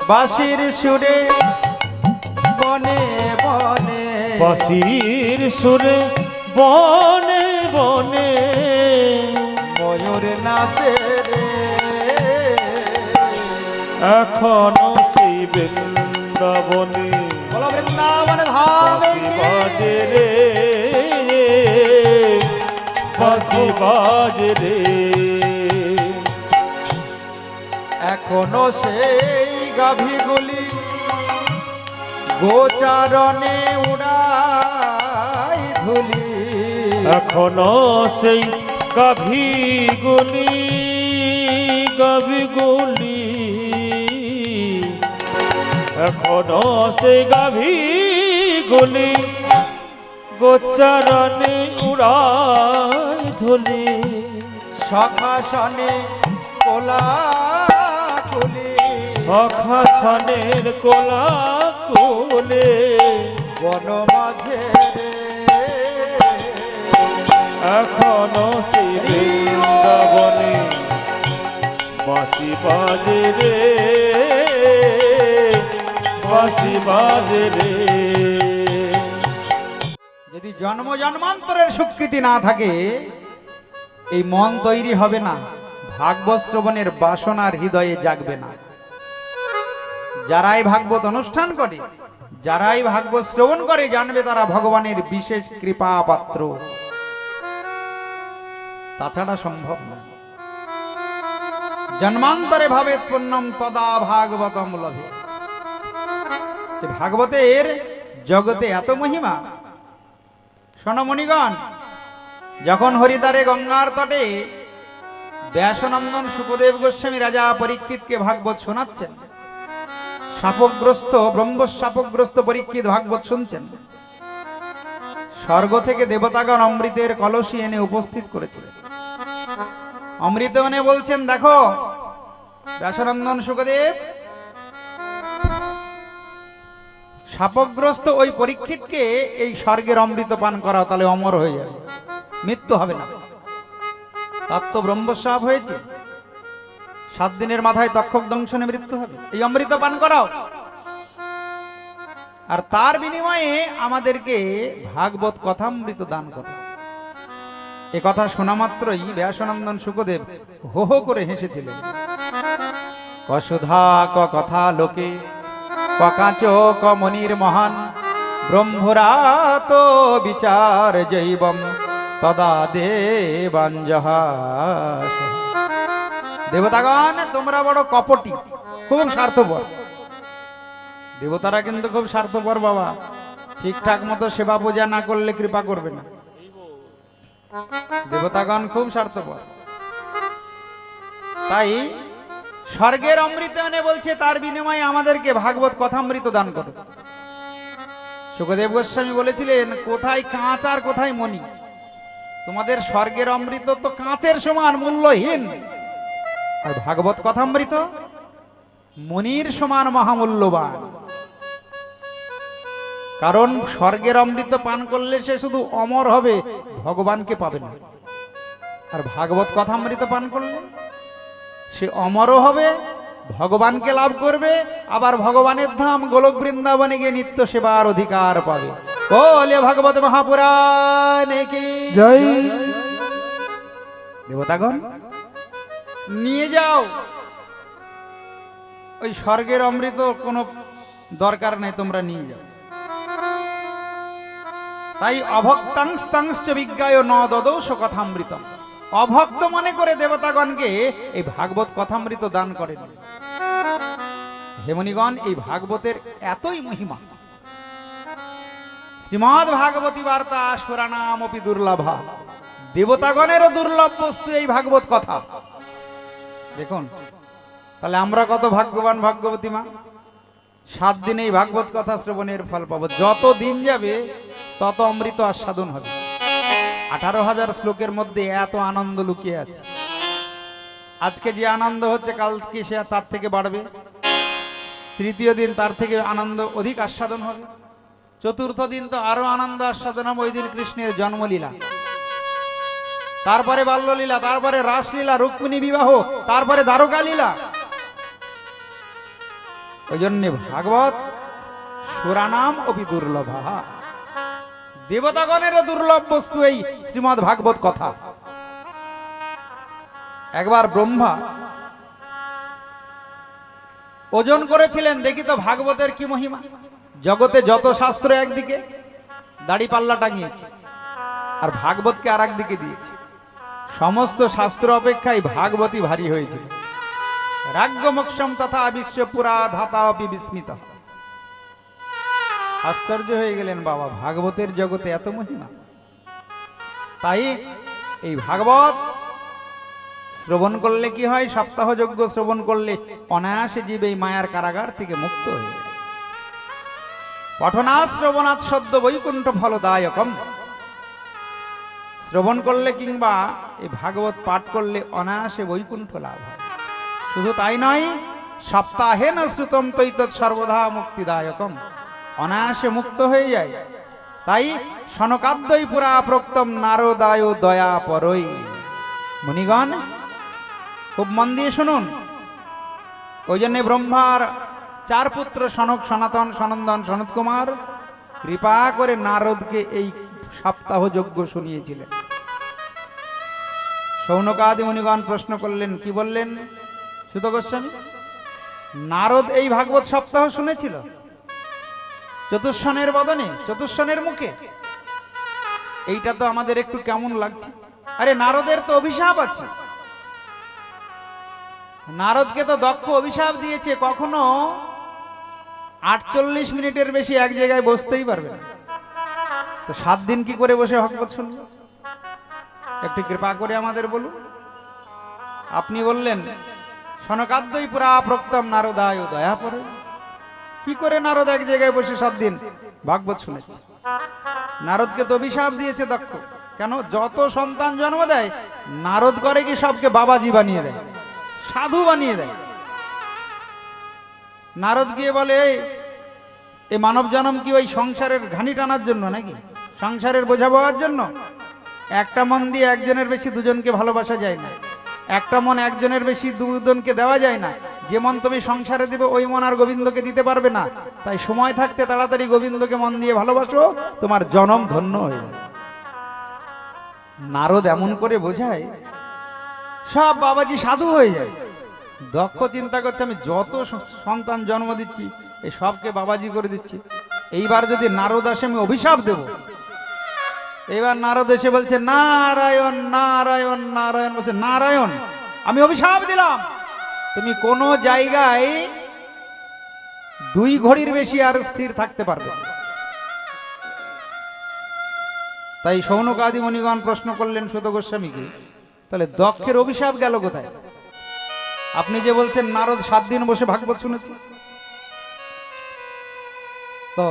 বাঁশির সুরে বনে বনে, বাঁশির সুরে বনে বনে, ময়ূর নাচে রে, এখনো সেই বৃন্দাবনে বলো বৃন্দাবনে ধামে বাঁশি বাজে রে, বাঁশি বাজে রে। এখনো সেই গাভীগুলি গোচারণে উড়াই ধুলি, এখনো সেই গাভীগুলি গাভীগুলি, এখনো সেই গাভীগুলি গোচারণে উড়াই ধুলি। সখাসনে কোলা কুলি, সখাসনের কোলা কোলে, বন মাঝে রে, এখনো সেই বৃন্দাবনে বাঁশি বাজে রে, বাঁশি বাজে রে। যদি জন্ম জন্মান্তরের স্বীকৃতি না থাকে এই মন তৈরি হবে না, ভাগবত শ্রবণের বাসনার হৃদয়ে জাগবে না। যারাই ভাগবত অনুষ্ঠান করে, যারাই ভাগবত শ্রবণ করে, জানবে তারা ভগবানের বিশেষ কৃপা পাত্র, তাছাড়া সম্ভব না। জন্মান্তরে ভাবে পুণ্যম তদা ভাগবতম লভে। ভাগবতের জগতে এত মহিমা। সোনমণিগণ, যখন হরিদ্বারে গঙ্গার তটে ব্যাসনন্দন শুকদেব গোস্বামী রাজা পরীক্ষিতকে ভাগবত শোনাচ্ছেন, শাপগ্রস্ত ব্রহ্মশাপগ্রস্ত পরীক্ষিত ভাগবত শুনছেন, স্বর্গ থেকে দেবতাগণ অমৃতের কলসি এনে উপস্থিত করেছিলেন। অমৃত এনে বলছেন, দেখো ব্যাসনন্দন শুকদেব, শাপগ্রস্ত ওই পরীক্ষিতকে এই স্বর্গের অমৃত পান করাও, তাহলে অমর হয়ে যাবে, মৃত্যু হবে না। তার তো ব্রহ্মশাপ হয়েছে, 7 দিনের মাথায় তক্ষক দংশনে মৃত্যু হবে, এই অমৃত পান করাও। আর তার বিনিময়ে আমাদেরকে ভাগবত কথামৃত দান করো। এ কথা শোনা মাত্রই ব্যাসনন্দন শুকদেব হো হো করে হেসেছিলেন। কসুধা ক কথা লোকে, ককাচ ক মনির মহান, ব্রহ্মরাত বিচার জৈবম তদা দেবাঞ্জহাস। দেবতাগণ, তোমরা বড় কপটি, খুব স্বার্থপর। দেবতারা কিন্তু খুব স্বার্থপর বাবা, ঠিকঠাক মতো সেবা পূজা না করলে কৃপা করবে না। দেবতাগণ খুব স্বার্থপর। তাই স্বর্গের অমৃত এনে বলছে তার বিনিময়ে আমাদেরকে ভাগবত কথামৃত দান করো। শুকদেব গোস্বামী বলেছিলেন, কোথায় কাঁচ আর কোথায় মণি? তোমাদের স্বর্গের অমৃত তো কাঁচের সমান মূল্যহীন, আর ভাগবত কথামৃত মণির সমান মহামূল্যবান। কারণ স্বর্গের অমৃত পান করলে সে শুধু অমর হবে, ভগবানকে পাবে না। আর ভাগবত কথামৃত পান করলে সে অমরও হবে, ভগবানকে লাভ করবে, আবার ভগবানের ধাম গোলক বৃন্দাবনে গিয়ে নিত্য সেবার অধিকার পাবে। বলে ভাগবত মহাপুরাণে কি জয়। দেবতাগণ, নিয়ে যাও ওই স্বর্গের অমৃত, কোনো দরকার নেই, তোমরা নিয়ে যাও। তাই অভক্তাংস্তাংশ্চ বিজ্ঞায় ন দদৌষ কথামৃতম। অভক্ত মনে করে দেবতাগণকে এই ভাগবত কথামৃত দান করেন। হেমনিগণ, এই ভাগবতের এতই মহিমা। শ্রীমদ্ ভাগবতী বার্তা সুরানামপি দুর্লভা। দেবতাগণেরও দুর্লভ বস্তু এই ভাগবত কথা। দেখুন, তাহলে আমরা কত ভাগ্যবান ভাগ্যবতী মা, 7 দিনে এই ভাগবত কথা শ্রবণের ফল পাবো। যত দিন যাবে তত অমৃত আস্বাদন হবে। 18,000 শ্লোকের মধ্যে এত আনন্দ লুকিয়ে আছে। আজকে যে আনন্দ হচ্ছে, কালকে সে তার থেকে বাড়বে, তৃতীয় দিন তার থেকে আনন্দ অধিক আস্বাদন হবে, চতুর্থ দিন তো আরো আনন্দ আস্বাদন হবে। ওই দিন কৃষ্ণের জন্মলীলা, তারপরে বাল্যলীলা, তারপরে রাসলীলা, রুক্মিণী বিবাহ, তারপরে দ্বারকা লীলা। ওই জন্যে ভাগবত সুরানাম অপি দুর্লভা, দেবতাগণেরও দুর্লভ বস্তু এই শ্রীমদ্ ভাগবত কথা। একবার ব্রহ্মা ওজন করেছিলেন, দেখি তো ভাগবতের কি মহিমা। জগতে যত শাস্ত্র একদিকে দাড়ি পাল্লা টাঙিয়েছে, আর ভাগবতকে আর একদিকে দিয়েছে। সমস্ত শাস্ত্র অপেক্ষায় ভাগবতী ভারী হয়েছিল। রাজ্ঞমোক্ষম তথা বিশ্ব পুরা ধাতা অপি বিস্মিত। আশ্চর্য হয়ে গেলেন, বাবা ভাগবতের জগতে এত মহিমা। তাই এই ভাগবত শ্রবণ করলে কি হয়? সপ্তাহযজ্ঞ শ্রবণ করলে অনায়াসে জীব এই মায়ার কারাগার থেকে মুক্ত হয়ে যায়। পঠনা শ্রবণাৎ সদ্য বৈকুণ্ঠ ফলদায়কম। শ্রবণ করলে কিংবা এই ভাগবত পাঠ করলে অনায়াসে বৈকুণ্ঠ লাভ হয়। শুধু তাই নয়, সপ্তাহে ন শ্রুতম তৈতৎ সর্বদা মুক্তিদায়কম, অনায়াসে মুক্ত হয়ে যায়। তাই সনকাদ্যই পুরা প্রক্তম নারদায় দয়া পরই। মুনিগণ খুব মন দিয়ে শুনুন। ওই জন্যে ব্রহ্মার 4 পুত্র সনক, সনাতন, সনন্দন, সনত কুমার কৃপা করে নারদকে এই সপ্তাহ যজ্ঞ শুনিয়েছিলেন। শৌনকাদি মুনিগণ প্রশ্ন করলেন, কি বললেন? সুত গোস্বামী, নারদ এই ভাগবত সপ্তাহ শুনেছিল চতুর্শনের বদনে, চতুর্শনের মুখে। এইটা তো আমাদের একটু কেমন লাগছে। আরে নারদের তো অভিশাপ আছে। নারদকে তো দক্ষ অভিশাপ দিয়েছে, কখনো 48 মিনিটের বেশি এক জায়গায় বসতেই পারবে না। তো 7 দিন কি করে বসে ভাগবত শুনল? একটু কৃপা করে আমাদের বলুন। আপনি বললেন সনকাদ্যই পুরা প্রক্তম নারদায় দয়া পরে। কি করে নারদ এক জায়গায় বসে 7 দিন ভাগবত শুনেছে? নারদকে তো অভিশাপ দিয়েছে দক্ষ। কেন? যত সন্তান জন্ম দেয় নারদ করে কি সবকে বাবাজি বানিয়ে দেয়, সাধু বানিয়ে দেয়। নারদ গিয়ে বলে, এই মানব জন্ম কি ওই সংসারের ঘানি টানার জন্য নাকি? সংসারের বোঝা বওয়ার জন্য? একটা মন দিয়ে একজনের বেশি দুজনকে ভালোবাসা যায় না। একটা মন একজনের বেশি দুজনকে দেওয়া যায় না। যে মন তুমি সংসারে দিবে ওই মন আর গোবিন্দকে দিতে পারবে না। তাই সময় থাকতে তাড়াতাড়ি গোবিন্দকে মন দিয়ে ভালোবাসো, তোমার জনম ধন্য হয়ে যাবে। নারদ এমন করে বোঝায়, সব বাবাজি সাধু হয়ে যায়। দক্ষ চিন্তা করছে, আমি যত সন্তান জন্ম দিচ্ছি এই সবকে বাবাজি করে দিচ্ছি, এইবার যদি নারদ আসে আমি অভিশাপ দেব। এবার নারদ এসে বলছে, নারায়ণ নারায়ণ নারায়ণ। বলছে, নারায়ণ আমি অভিশাপ দিলাম, তুমি কোনো জায়গায় 2 ঘড়ির বেশি আর স্থির থাকতে পারবে না। তাই শৌনকাদি মুনিগণ প্রশ্ন করলেন সুত গোস্বামীকে, তাহলে দক্ষের অভিশাপ গেল কোথায়? আপনি যে বলছেন নারদ 7 দিন বসে ভাগবত শুনেছে। তো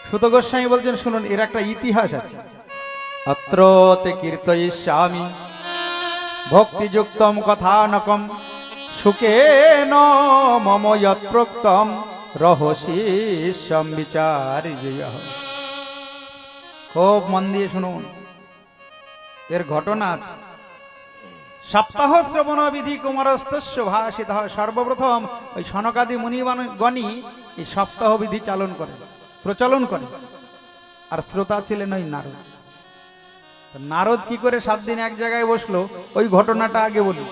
সুত গোস্বামী বলছেন, শুনুন, এর একটা ইতিহাস আছে। অত্রতে কীর্তয়িষ্যামি ভক্তিযুক্তম কথানকম সুখেন মম যৎপ্রোক্তম রহস্যম বিচার্যয়। খুব মন দিয়ে শুনুন, এর ঘটনা আছে। সপ্তাহ শ্রবণ বিধি কুমারস্তস্য ভাষিত। সর্বপ্রথম ওই সনকাদি মুনিগণই এই সপ্তাহ বিধি প্রচলন করে, আর শ্রোতা ছিলেন ওই নারদ। নারদ কি করে 7 দিন এক জায়গায় বসলো, ওই ঘটনাটা আগে বলি।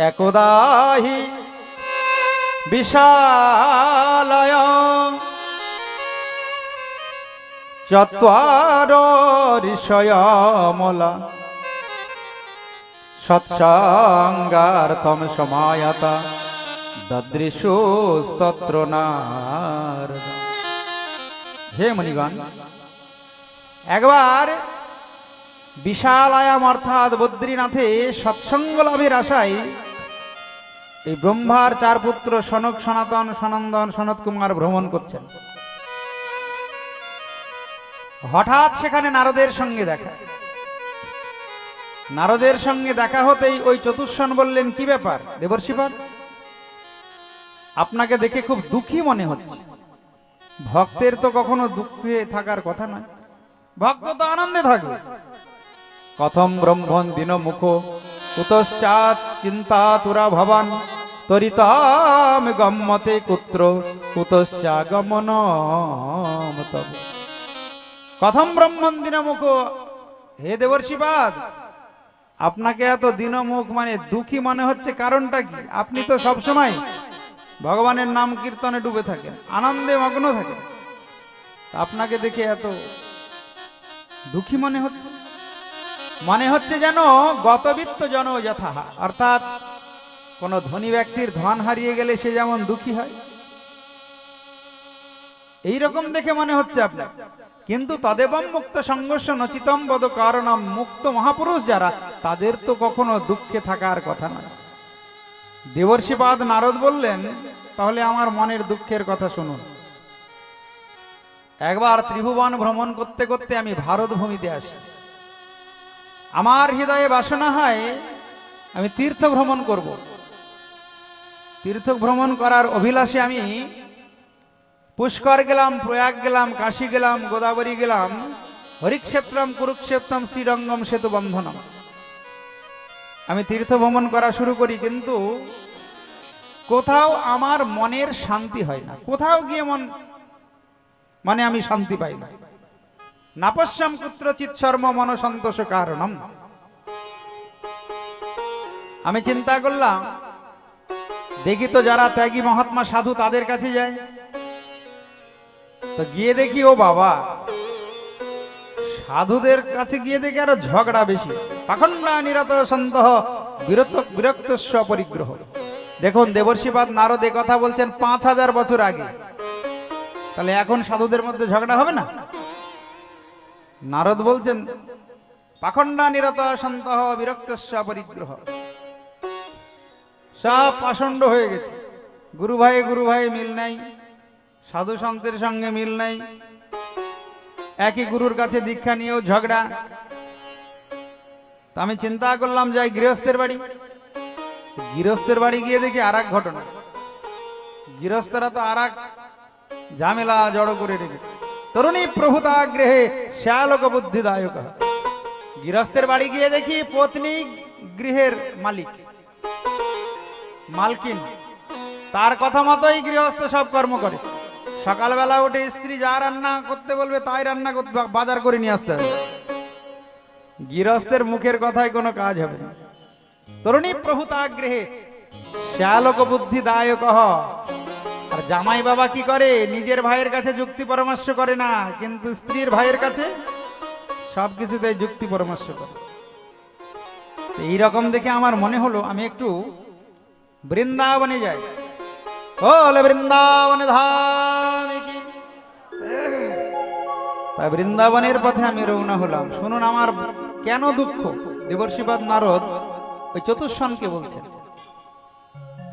একদাহি বিশালায় চত্বার ঋষয়মলা সৎসঙ্গার্থম সমায়তা দদৃশুস্তত্র নারদ। হে মুনিগণ, একবার বিশালায়াম অর্থাৎ বদ্রীনাথে সৎসঙ্গ লাভের আশায় এই ব্রহ্মার 4 পুত্র সনক, সনাতন, সনন্দন, সনত কুমার ভ্রমণ করছেন। হঠাৎ সেখানে নারদের সঙ্গে দেখা। নারদের সঙ্গে দেখা হতেই ওই চতুর্শন বললেন, কি ব্যাপার দেবর্ষিপাদ, আপনাকে দেখে খুব দুঃখী মনে হচ্ছে। ভক্তের তো কখনো দুঃখে থাকার কথা নয়, ভক্ত তো আনন্দে থাকবে। কথম ব্রহ্মণ দিন মুখ কুতশ্চাৎ চিন্তা তুরা ভবান তরিতাম গম্মতে কুত্র কুতশ্চাগমন তব কথম ব্রহ্মণ দিনমুখ। হে দেবর্ষিপাদ, আপনাকে এত দিনমুখ মানে দুঃখী মনে হচ্ছে, কারণটা কি? আপনি তো সব সময় ভগবানের নাম কীর্তনে ডুবে থাকেন, আনন্দে মগ্ন থাকেন, আপনাকে দেখে এত দুঃখী মনে হচ্ছে। মনে হচ্ছে যেন গতবিত্ত জন যথা, অর্থাৎ কোন ধনী ব্যক্তির ধন হারিয়ে গেলে সে যেমন দুঃখী হয়, এই রকম দেখে মনে হচ্ছে আপনার। কিন্তু তদেবম মুক্ত সংঘর্ষ নচিতম বদ কারণম, মুক্ত মহাপুরুষ যারা, তাদের তো কখনো দুঃখে থাকার কথা নয়। দেবর্ষিপাদ নারদ বললেন, তাহলে আমার মনের দুঃখের কথা শুনুন। একবার ত্রিভুবন ভ্রমণ করতে করতে আমি ভারত ভূমিতে আসি। আমার হৃদয়ে বাসনা হয় আমি তীর্থ ভ্রমণ করব। তীর্থ ভ্রমণ করার অভিলাষে আমি পুষ্কর গেলাম, প্রয়াগ গেলাম, কাশী গেলাম, গোদাবরী গেলাম, হরিক্ষেত্রম, কুরুক্ষেত্রম, শ্রীরঙ্গম, সেতু বন্ধনম। আমি তীর্থ ভ্রমণ করা শুরু করি, কিন্তু কোথাও আমার মনের শান্তি হয় না। কোথাও গিয়ে মানে আমি শান্তি পাই না। নাপস্যাম কুত্রচিৎ শর্ম মন সন্তোষ কারণম। আমি চিন্তা করলাম, দেখি তো যারা ত্যাগী মহাত্মা সাধু তাদের কাছে যাই। তো গিয়ে দেখি, ও বাবা, সাধুদের কাছে গিয়ে দেখি আরো ঝগড়া বেশি। পাখন্ডা নিরত সন্তহ বিরক্তস্ব পরিগ্রহ। দেখুন, দেবর্ষিপাদ নারদ এ কথা বলছেন 5000 বছর আগে, তাহলে এখন সাধুদের মধ্যে ঝগড়া হবে না? নারদ বলছেন পাখন্ডা নিরত সন্তহ বিরক্তস্ব পরিগ্রহ। সব পাষণ্ড হয়ে গেছে, গুরু ভাই মিল নাই, সাধু সন্তের সঙ্গে মিল নাই, একই গুরুর কাছে দীক্ষা নিয়েও ঝগড়া। তা আমি চিন্তা করলাম যাই গৃহস্থের বাড়ি। গৃহস্থের বাড়ি গিয়ে দেখি আর এক ঘটনা। গৃহস্থরা তো আর এক ঝামেলা জড়ো করে রেখে, তরুণী প্রভুতা গৃহে শ্যালক বুদ্ধিদায়ক। গৃহস্থের বাড়ি গিয়ে দেখি পত্নী গৃহের মালকিন, তার কথা মতোই গৃহস্থ সব কর্ম করে। সকালবেলা উঠে স্ত্রী যা রান্না করতে বলবে তাই রান্না করতে, বাজার করে নিয়ে আসতে হবে। গৃহস্থের মুখের কথায় কোনো কাজ হবে না। তরুণী প্রভুতা গৃহে শ্যালক বুদ্ধিদায়ক। আর জামাই বাবা কি করে? নিজের ভাইয়ের কাছে যুক্তি পরামর্শ করে না, কিন্তু স্ত্রীর ভাইয়ের কাছে সবকিছুতে যুক্তি পরামর্শ করে। এইরকম দেখে আমার মনে হলো আমি একটু বৃন্দাবনে যাই। বলে বৃন্দাবনে ধাম কি। তাই বৃন্দাবনের পথে আমি রওনা হলাম। শুনুন আমার কেন দুঃখ। দেবর্ষিপাদ নারদ ওই চতুষ্ষণকে বলছেন,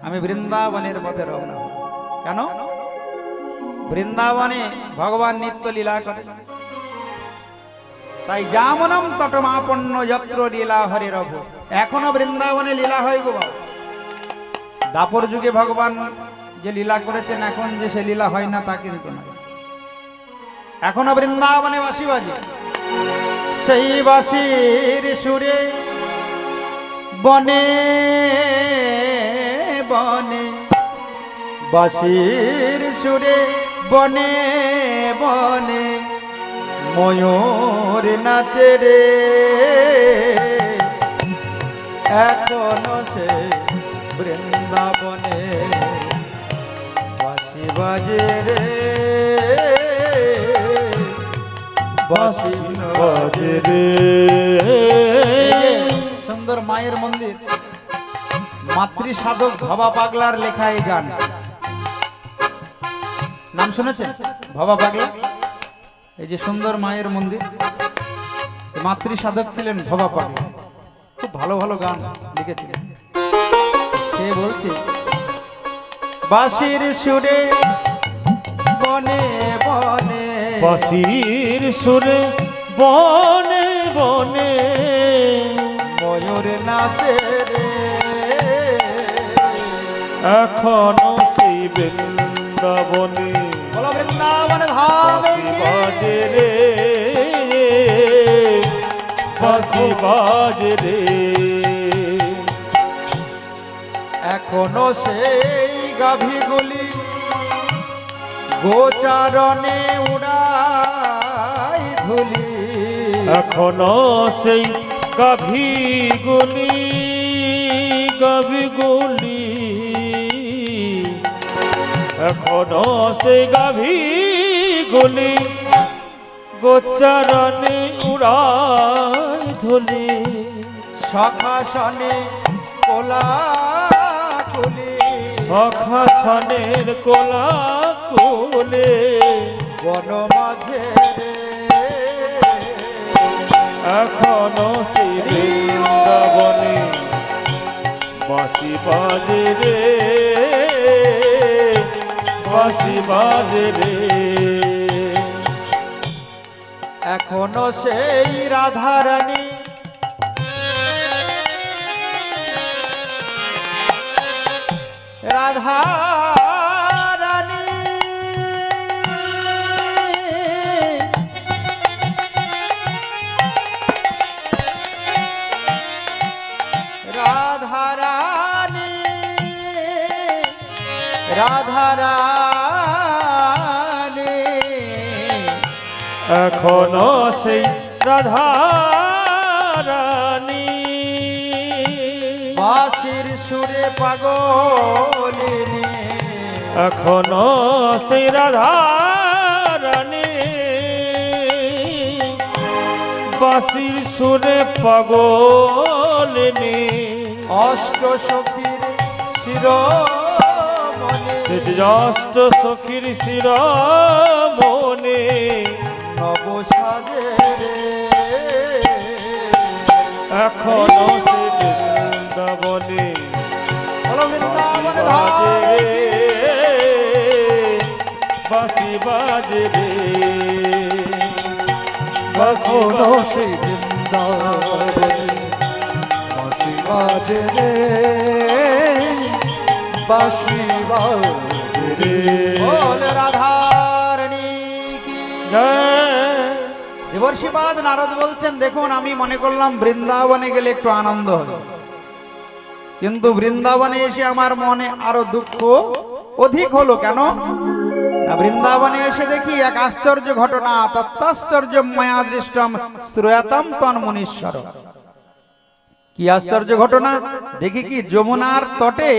আমি বৃন্দাবনের পথে রওনা হলাম। কেন? বৃন্দাবনে ভগবান নিত্য লীলা করে। তাই যামনম তটমাপন্ন যত্র লীলা হরে রভ। এখনো বৃন্দাবনে লীলা হয় গো। দাপর যুগে ভগবান যে লীলা করেছেন, এখন যে সে লীলা হয় না তা কিন্তু নয়। এখনো বৃন্দাবনে বাঁশি বাজে। সেই বাঁশির সুরে বনে বনে, বাঁশির সুরে বনে বনে ময়ূর নাচে রে। এখনো সে বৃন্দাবনে বাঁশি বাজে রে, বাঁশি বাজে রে। সুন্দর মায়ের মন্দির, মাতৃ সাধক ভবা পাগলার লেখা এই গান। নাম শুনেছেন ভবা পাগলা? এই যে সুন্দর মায়ের মন্দির, মাতৃ সাধক ছিলেন ভবা পাগলা। খুব ভালো ভালো গান লিখেছিলেন। সে বলছে, বাঁশির সুরে বনে বনে, বাঁশির সুরে বনে বনে ময়ূর নাচে রে। এখনো সেই বৃন্দাবনে বলো বৃন্দাবনে ধাম বাঁশি বাজে রে, বাঁশি বাজে রে। এখনো সেই গাভীগুলি গোচারণে উড়াই ধুলি। এখনো সেই গাভীগুলি এখনো সেই গাভীগুলি গোচারণে উড়াই ধুলি। সখাসনে কোলাকুলি সখাসনের কোলাকুলে বন মাঝে এখনো সেই বৃন্দাবনে বাঁশি বাজে রে বাঁশি বাজে রে। এখনো সেই রাধারানী রাধারানী রাধারানী রাধারানী এখনো সেই রাধারানী বাঁশির সুরে পাগলিনী এখনো সেই রাধারানী বাঁশির সুরে পাগলিনী। অষ্ট সখীর শিরোমণি অষ্ট সখীর শিরোমণি নব সাজে রে এখনো সে বৃন্দাবনে বৃন্দাবনে বাঁশি বাজে রে এখনো সেই বৃন্দাবনে বাঁশি বাজে রে বাঁশি বাজে রে। বল রাধারানী কি দেবর্ষিপাদ নারদ বলছেন, দেখুন আমি মনে করলাম বৃন্দাবনে গেলে একটু আনন্দ হবে, কিন্তু বৃন্দাবনে এসে আমার মনে আরো দুঃখ অধিক হলো। কেন না, বৃন্দাবনে এসে দেখি এক আশ্চর্য ঘটনা। তত্তাশ্চর্য মায়া দৃষ্টম শ্রুয়াতম তন্মনীশ্বর। কি আশ্চর্য ঘটনা দেখি, কি যমুনার তটে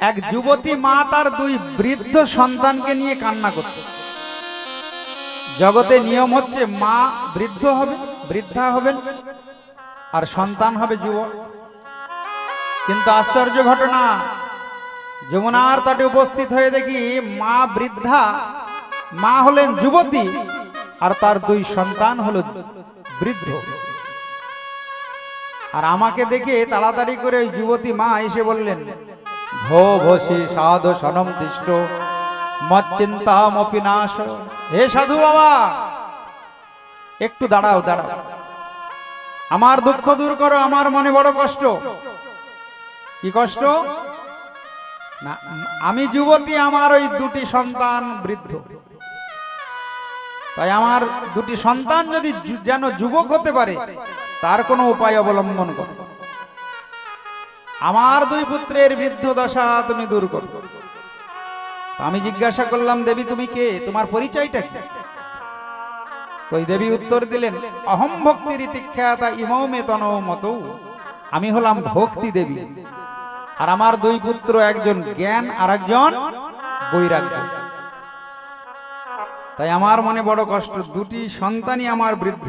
এক যুবতী মা তার দুই বৃদ্ধ সন্তানকে নিয়ে কান্না করছে। জগতে নিয়ম হচ্ছে মা বৃদ্ধ হবে, বৃদ্ধা হবেন, আর সন্তান হবে যুবক। কিন্তু আশ্চর্য ঘটনা, যমুনার তটে উপস্থিত হয়ে দেখি মা বৃদ্ধা, মা হলেন যুবতী, আর তার দুই সন্তান হলো বৃদ্ধ। আর আমাকে দেখে তাড়াতাড়ি করে ওই যুবতী মা এসে বললেন, ভো ভসি সাধু সনম তিষ্ট মচ্চিন্তামপি নাশ। হে সাধু বাবা, একটু দাঁড়াও দাঁড়াও, আমার দুঃখ দূর করো, আমার মনে বড় কষ্ট। কি কষ্ট? না, আমি যুবতী, আমার ওই দুটি সন্তান বৃদ্ধ, তাই আমার দুটি সন্তান যদি যেন যুবক হতে পারে তার কোনো উপায় অবলম্বন করো। আমার দুই পুত্রের বৃদ্ধ দশা তুমি দূর করো। আমি জিজ্ঞাসা করলাম, দেবী তুমি কে, তোমার পরিচয়টা কি? তো ওই দেবী উত্তর দিলেন, অহম ভক্তি রীতিখ্যাতা ইমৌ মে তনৌ মতৌ। আমি হলাম ভক্তি দেবী, আর আমার দুই পুত্র, একজন জ্ঞান আর একজন বৈরাগ্য। তাই আমার মনে বড় কষ্ট, দুটি সন্তানই আমার বৃদ্ধ।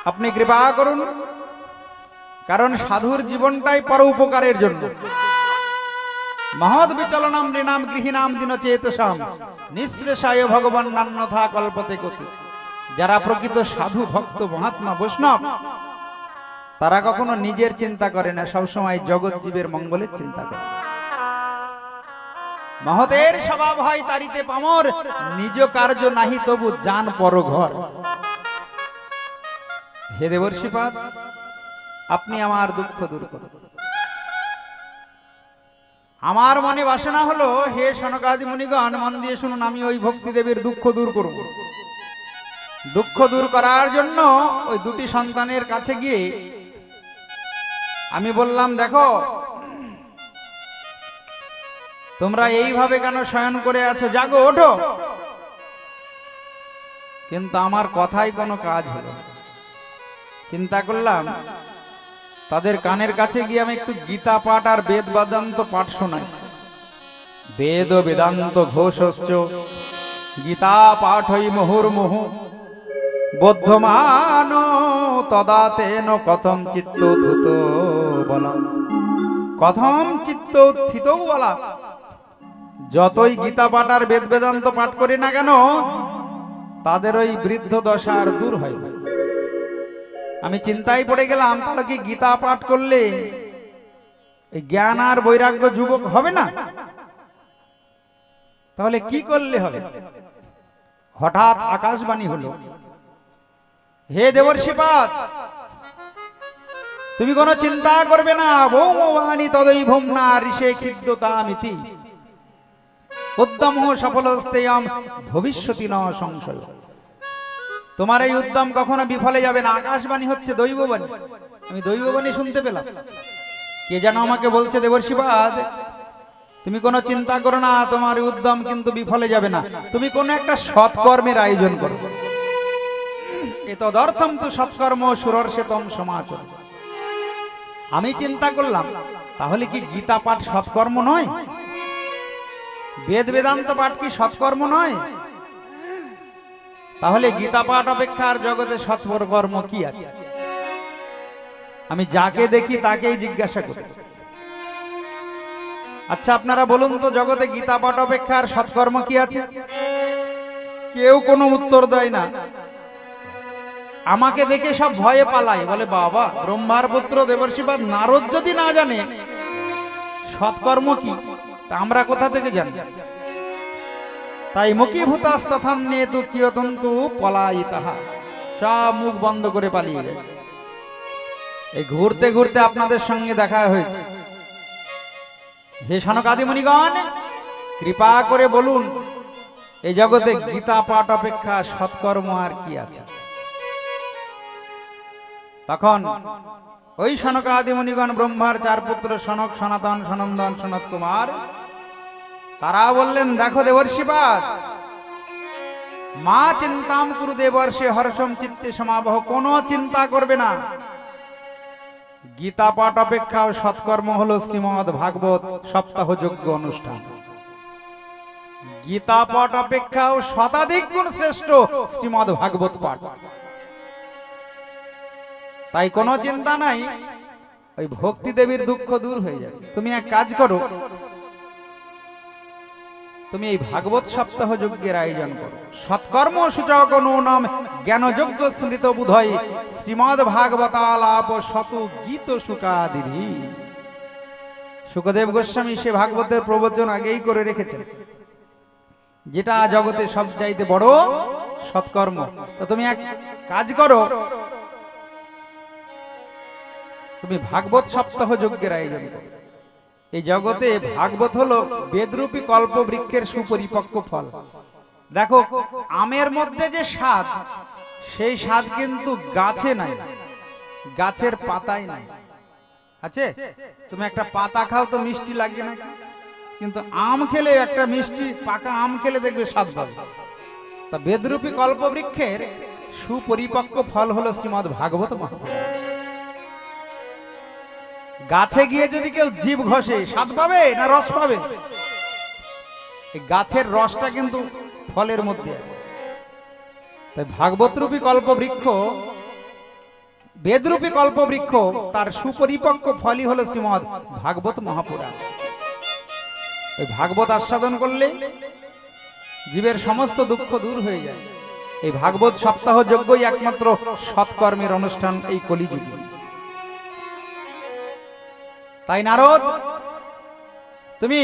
আপনি কৃপা করুন, কারণ সাধুর জীবনটাই পর উপকারের জন্য। মহৎ বিচলনাম নৃণাম গৃহীনাম দীনচেতসাম নিঃশ্রেষায় ভগবান নান্যথা কল্পতে কচিত। যারা প্রকৃত সাধু ভক্ত মহাত্মা বৈষ্ণব, তারা কখনো নিজের চিন্তা করে না, সবসময় জগৎ জীবের মঙ্গলের চিন্তা করে। মহতের স্বভাব হয় তারিতে পামর, নিজ কার্য নাহি তবু জান পর ঘর। হে দেবর্ষিপাদ, আপনি আমার দুঃখ দূর করুন। আমার মনে বাসনা হলো, হে সনকাদি মুনিগণ মন দিয়ে শুনুন, আমি ওই ভক্তি দেবীর দুঃখ দূর করব। দুঃখ দূর করার জন্য ওই দুটি সন্তানের কাছে গিয়ে আমি বললাম, দেখো তোমরা এইভাবে কেন শয়ন করে আছো, জাগো ওঠো। কিন্তু আমার কথাই কোনো কাজ হলো না। চিন্তা করলাম তাদের কানের কাছে গিয়ে আমি একটু গীতা পাঠ আর বেদ বেদান্ত পাঠ শোনাই। বেদ ও বেদান্ত ঘোষশ্চ গীতা পাঠ হই মুহুর্মুহু বদ্ধমান তদা তেন কথম চিত্ত উত্থিত বলা। কথম চিত্ত উত্থিত বলা। যতই গীতা পাঠ আর বেদ বেদান্ত পাঠ করি না কেন, তাদের ওই বৃদ্ধ দশা আর দূর হয় না। আমি চিন্তায় পড়ে গেলাম, তাহলে কি গীতা পাঠ করলে এই জ্ঞান আর বৈরাগ্য যুবক হবে না? তাহলে কি করলে হবে? হঠাৎ আকাশবাণী হলো, হে দেবর্ষিপাদ, তুমি কোনো চিন্তা করবে না। ভৌমবাণী তদৈ ভৌমনা ঋষে খিদ্যতামিতি উদ্যম সফলস্তেয়ম ভবিষ্যতি ন সংশয়। তোমার এই উদ্যম কখনো বিফলে যাবে না। আকাশবাণী হচ্ছে দৈববাণী। আমি দৈববাণী শুনতে পেলাম। কে যেন আমাকে বলছে, দেবর্ষিপাদ, তুমি কোনো চিন্তা করো না, তোমার এই উদ্যম কিন্তু বিফলে যাবে না। তুমি কোনো একটা সৎকর্মের আয়োজন করো। এতদর্থম তু সৎকর্ম সুরর্ষেতম সমাচর। আমি চিন্তা করলাম, তাহলে কি গীতা পাঠ সৎকর্ম নয়? বেদ বেদান্ত পাঠ কি সৎকর্ম নয়? তাহলে গীতা পাঠ অপেক্ষা আর জগতে সৎকর্ম কি আছে? আমি যাকে দেখি তাকেই জিজ্ঞাসা করি, আচ্ছা আপনারা বলুন তো, জগতে গীতা পাঠ অপেক্ষা আর সৎকর্ম কি আছে? কেউ কোনো উত্তর দেয় না। আমাকে দেখে সব ভয়ে পালায়, বলে বাবা, ব্রহ্মার পুত্র দেবর্ষিপাদ নারদ যদি না জানে সৎকর্ম কি, তা আমরা কোথা থেকে জানি? তাই মুখীভূতাস্তথান নেতু কিয়তন্তু পলায়িতাহা, সব মুখ বন্ধ করে পালিয়ে যায়। এই ঘুরতে ঘুরতে আপনাদের সঙ্গে দেখা হয়েছে। হে সনকাদি মুনিগণ, কৃপা করে বলুন, এই জগতে গীতা পাঠ অপেক্ষা সৎকর্ম আর কি আছে? তখন ওই সনকাদি মুনিগণ, ব্রহ্মার চার পুত্র সনক, সনাতন, সনন্দন, সনত কুমার, তারা বললেন, দেখো দেবর্ষিপাদ, মা চিন্তাম কুরু দেবর্ষে হর্ষম চিত্তে সমাবহ, কোনো চিন্তা করবে না। গীতা পাঠ অপেক্ষাও সৎকর্ম হলো শ্রীমদ ভাগবত সপ্তাহ যজ্ঞ অনুষ্ঠান। গীতা পাঠ অপেক্ষাও শতাধিক গুণ শ্রেষ্ঠ শ্রীমদ ভাগবত পাঠ। তাই কোনো চিন্তা নাই, ওই ভক্তি দেবীর দুঃখ দূর হয়ে যাবে। তুমি এক কাজ করো, তুমি এই ভাগবত সপ্তাহ যজ্ঞের আয়োজন করো। সৎকর্ম সূচক নাম জ্ঞান যজ্ঞ স্মৃত বুধয় শ্রীমদ ভাগবতালাপ শত গীত সুকাদিভি। সুখদেব গোস্বামী সে ভাগবতের প্রবচন আগেই করে রেখেছেন, যেটা জগতে সবচাইতে বড় সৎকর্ম। তো তুমি এক কাজ করো, তুমি ভাগবত সপ্তাহ যজ্ঞের আয়োজন করো। এই জগতে ভাগবত হলো বেদরূপী কল্প বৃক্ষের সুপরিপক্ক ফল। দেখো, আমের মধ্যে যে স্বাদ, সেই স্বাদ কিন্তু গাছে নাই, গাছের পাতায় নাই। আছে, তুমি একটা পাতা খাও তো মিষ্টি লাগে না, কিন্তু আম খেলে, একটা মিষ্টি পাকা আম খেলে দেখবে স্বাদ পাবে। তা বেদরূপী কল্প বৃক্ষের সুপরিপক্ক ফল হলো শ্রীমদ ভাগবত মহাপুরাণ। গাছে গিয়ে যদি কেউ জীব ঘষে, স্বাদ পাবে না রস পাবে? এই গাছের রসটা কিন্তু ফলের মধ্যে আছে। তাই ভাগবত রূপী কল্প বৃক্ষ, বেদরূপী কল্প বৃক্ষ, তার সুপরিপক্ক ফলই হলো শ্রীমদ ভাগবত মহাপুরাণ। এই ভাগবত আস্বাদন করলে জীবের সমস্ত দুঃখ দূর হয়ে যায়। এই ভাগবত সপ্তাহ যজ্ঞই একমাত্র সৎকর্মের অনুষ্ঠান এই কলিযুগে। তাই নারদ, তুমি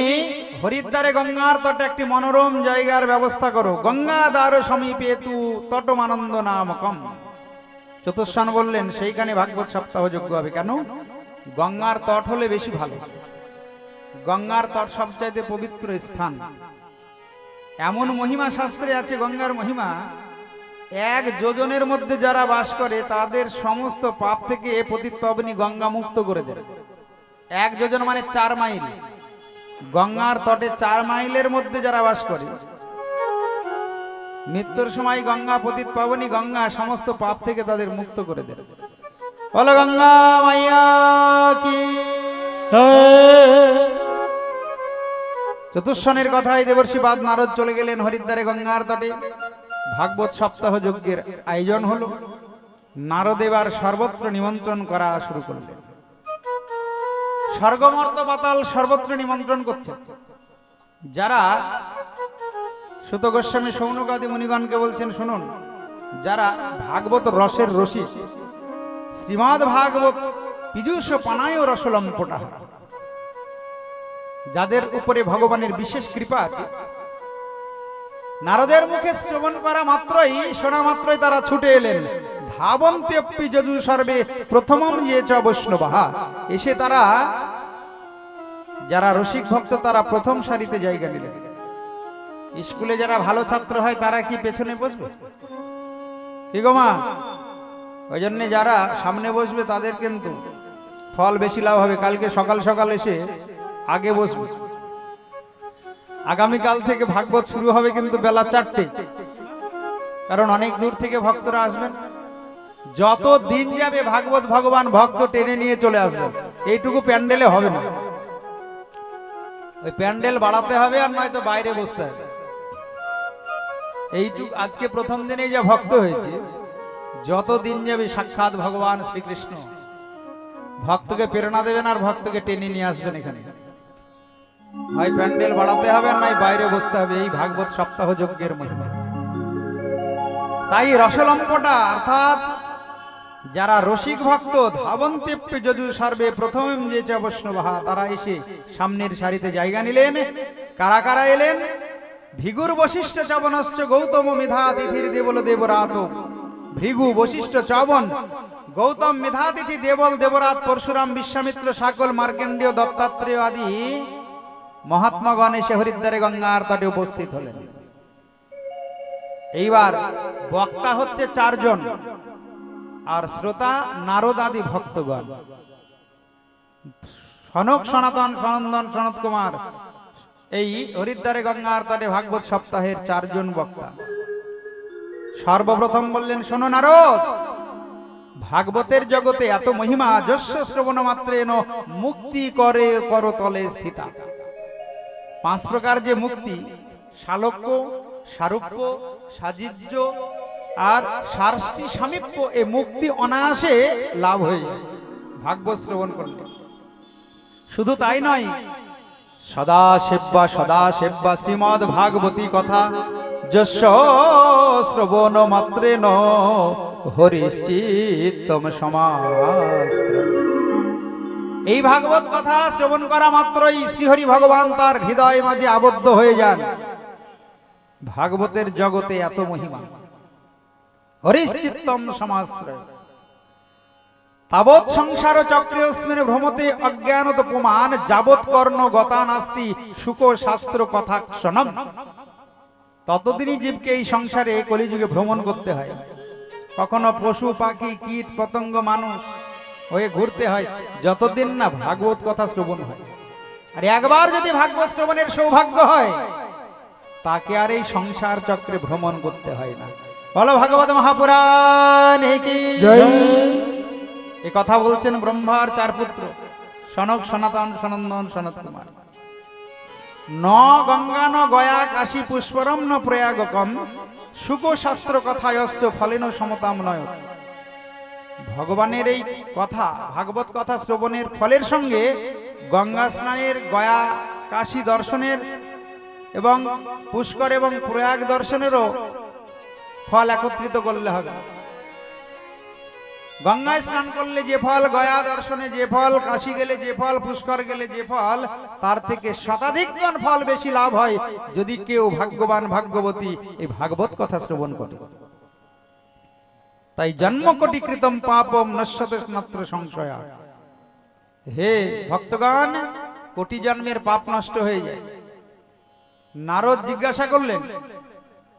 হরিদ্বারে গঙ্গার তটে একটি মনোরম জায়গার ব্যবস্থা করো। গঙ্গা দ্বার সমীপে তু তটমানন্দ নামকম। চতুর্শন বললেন, সেইখানে ভাগবত সপ্তাহ যজ্ঞ হবে। কেন? গঙ্গার তট হলে বেশি ভালো। গঙ্গার তট সবচাইতে পবিত্র স্থান। এমন মহিমা শাস্ত্রে আছে, গঙ্গার মহিমা, এক যোজনের মধ্যে যারা বাস করে তাদের সমস্ত পাপ থেকে পতিত পাবনী গঙ্গা মুক্ত করে দেয়। এক যোজন মানে 4 মাইল। গঙ্গার তটে 4 মাইলের মধ্যে যারা বাস করে, মৃত্যুর সময় গঙ্গা পতিত পাবনী গঙ্গা সমস্ত পাপ থেকে তাদের মুক্ত করে দেবে। বলো গঙ্গা মাইয়া কি। চতুর্শনের কথায় দেবর্ষি বাদ নারদ চলে গেলেন হরিদ্বারে গঙ্গার তটে। ভাগবত সপ্তাহ যজ্ঞের আয়োজন হলো। নারদ এবার সর্বত্র নিমন্ত্রণ করা শুরু করলেন। স্বর্গমর্ত পাতাল সর্বত্র নিমন্ত্রণ করছে। যারা সুত গোস্বামী সৌনকাদি মুনিগণকে বলছেন, শুনুন, যারা ভাগবত রসের রসিক, শ্রীমদ্ ভাগবত পীযূষ পানায় রসলম্পটা, যাদের উপরে ভগবানের বিশেষ কৃপা আছে, নারদের মুখে শ্রবণ করা মাত্রই, শোনা মাত্রই তারা ছুটে এলেন। ধাবন্ত্যপি যজু সর্বে প্রথমম ইয়ে চ বৈষ্ণবাহা। এসে তারা, যারা রসিক ভক্ত, তারা প্রথম সারিতে জায়গা নিলেন। স্কুলে যারা ভালো ছাত্র হয় তারা কি পেছনে বসবে? কি গো মা? ওই জন্য যারা সামনে বসবে তাদের কিন্তু ফল বেশি লাভ হবে। কালকে সকাল সকাল এসে আগে বসবে। আগামীকাল থেকে ভাগবত শুরু হবে কিন্তু বেলা 4টে, কারণ অনেক দূর থেকে ভক্তরা আসবেন। যত দিন যাবে ভাগবত ভগবান ভক্ত টেনে নিয়ে চলে আসবেন। এইটুকু প্যান্ডেলে হবে না, ওই প্যান্ডেল বাড়াতে হবে, আর নয়তো বাইরে বসতে হবে। এইটুকু আজকে প্রথম দিনে যা ভক্ত হয়েছে, যত দিন যাবে সাক্ষাৎ ভগবান শ্রীকৃষ্ণ ভক্তকে প্রেরণা দেবেন আর ভক্তকে টেনে নিয়ে আসবেন এখানে। হয় প্যান্ডেল বাড়াতে হবে আর নয় বাইরে বসতে হবে। এই ভাগবত সপ্তাহ যজ্ঞের মহিমা। তাই রসলম্পটা অর্থাৎ যারা রসিক ভক্ত, ধাবন্ত্যপি যজু সর্বে প্রথম যে চ বৈষ্ণবাহা, তারা এসে সামনের সারিতে জায়গা নিলেন। কারা কারা এলেন? ভৃগুর বশিষ্ঠ চবনশ্চ গৌতম মিধাতিথির দেবল দেবরাত। ভৃগু, বশিষ্ঠ, চবন, গৌতম, মিধাতিথি, দেবল, দেবরাত, পরশুরাম, বিশ্বামিত্র, শাকল, মার্কেন্ডীয়, দত্তাত্রেয় আদি মহাত্মাগণ এসে হরিদ্বারে গঙ্গার তটে উপস্থিত হলেন। এইবার বক্তা হচ্ছে 4 জন, আর শ্রোতা নারদ আদি ভক্তগণ। সনক, সনাতন, সনন্দন, সনত কুমার এই হরিদ্বারে গঙ্গার তটে ভাগবত সপ্তাহের 4 জন বক্তা। সর্বপ্রথম বললেন, শোনো নারদ, ভাগবতের জগতে এত মহিমা, যস্য শ্রবণ মাত্রেন মুক্তি করে করতলে স্থিতা। 5 প্রকার যে মুক্তি, শালক্য, সারূপ্য, সাজিজ্য আর সার্ষ্টি সামীপ্য, এ মুক্তি অনায়াসে লাভ হয়ে যায় ভাগবত শ্রবণ করলে। শুধু তাই নয়, সদা সেব্বা শ্রীমদ্ ভাগবতী কথা, যস্য শ্রবণ মাত্রেন হরিশ্চিত্তম সমাস্ত্র। এই ভাগবত কথা শ্রবণ করা মাত্রই শ্রীহরি ভগবান তার হৃদয় মাঝে আবদ্ধ হয়ে যান। ভাগবতের জগতে এত মহিমা। হরিশ্চিত্তম সমাস্ত্র। তাবৎ সংসার চক্রে অস্মিন ভ্রমতে অজ্ঞানত পুমান, যাবৎ কর্ণ গতা নাস্তি সুখ শাস্ত্র কথা ক্ষণম। ততদিনই জীবকে এই সংসারে কলিযুগে ভ্রমণ করতে হয়। কখনো পশু পাখি কীট পতঙ্গ মানুষ হয়ে ঘুরতে হয়, যতদিন না ভাগবত কথা শ্রবণ হয়। আর একবার যদি ভাগবত শ্রবণের সৌভাগ্য হয়, তাকে আর এই সংসার চক্রে ভ্রমণ করতে হয় না। বলো ভাগবত মহাপুরাণ কি জয়। এ কথা বলছেন ব্রহ্মার 4 পুত্র, সনক, সনাতন, সনন্দন, সনত কুমার। ন গঙ্গা ন গয়া কাশী পুষ্পরম ন প্রয়াগকম, সুখ শাস্ত্র কথায়স্য ফলেন সমতাম নয়। ভগবানের এই কথা, ভাগবত কথা শ্রবণের ফলের সঙ্গে গঙ্গা স্নানের, গয়া কাশী দর্শনের এবং পুষ্কর এবং প্রয়াগ দর্শনেরও ফল একত্রিত করলে হবে। গঙ্গায় স্নান করলে যে ফল, গয়া দর্শনে যে ফল, কাশী গেলে যে ফল, পুষ্কর গেলে যে ফল, তার থেকে শতাধিক গুণ ফল বেশি লাভ হয় যদি কেউ ভাগ্যবান ভাগ্যবতী এই ভাগবত কথা শ্রবণ করে। তাই জন্ম কোটি কৃতম পাপম নশ্যতে মাত্র সংশয়া। হে ভক্তগণ, কোটি জন্মের পাপ নষ্ট হয়ে যায়। নারদ জিজ্ঞাসা করলেন,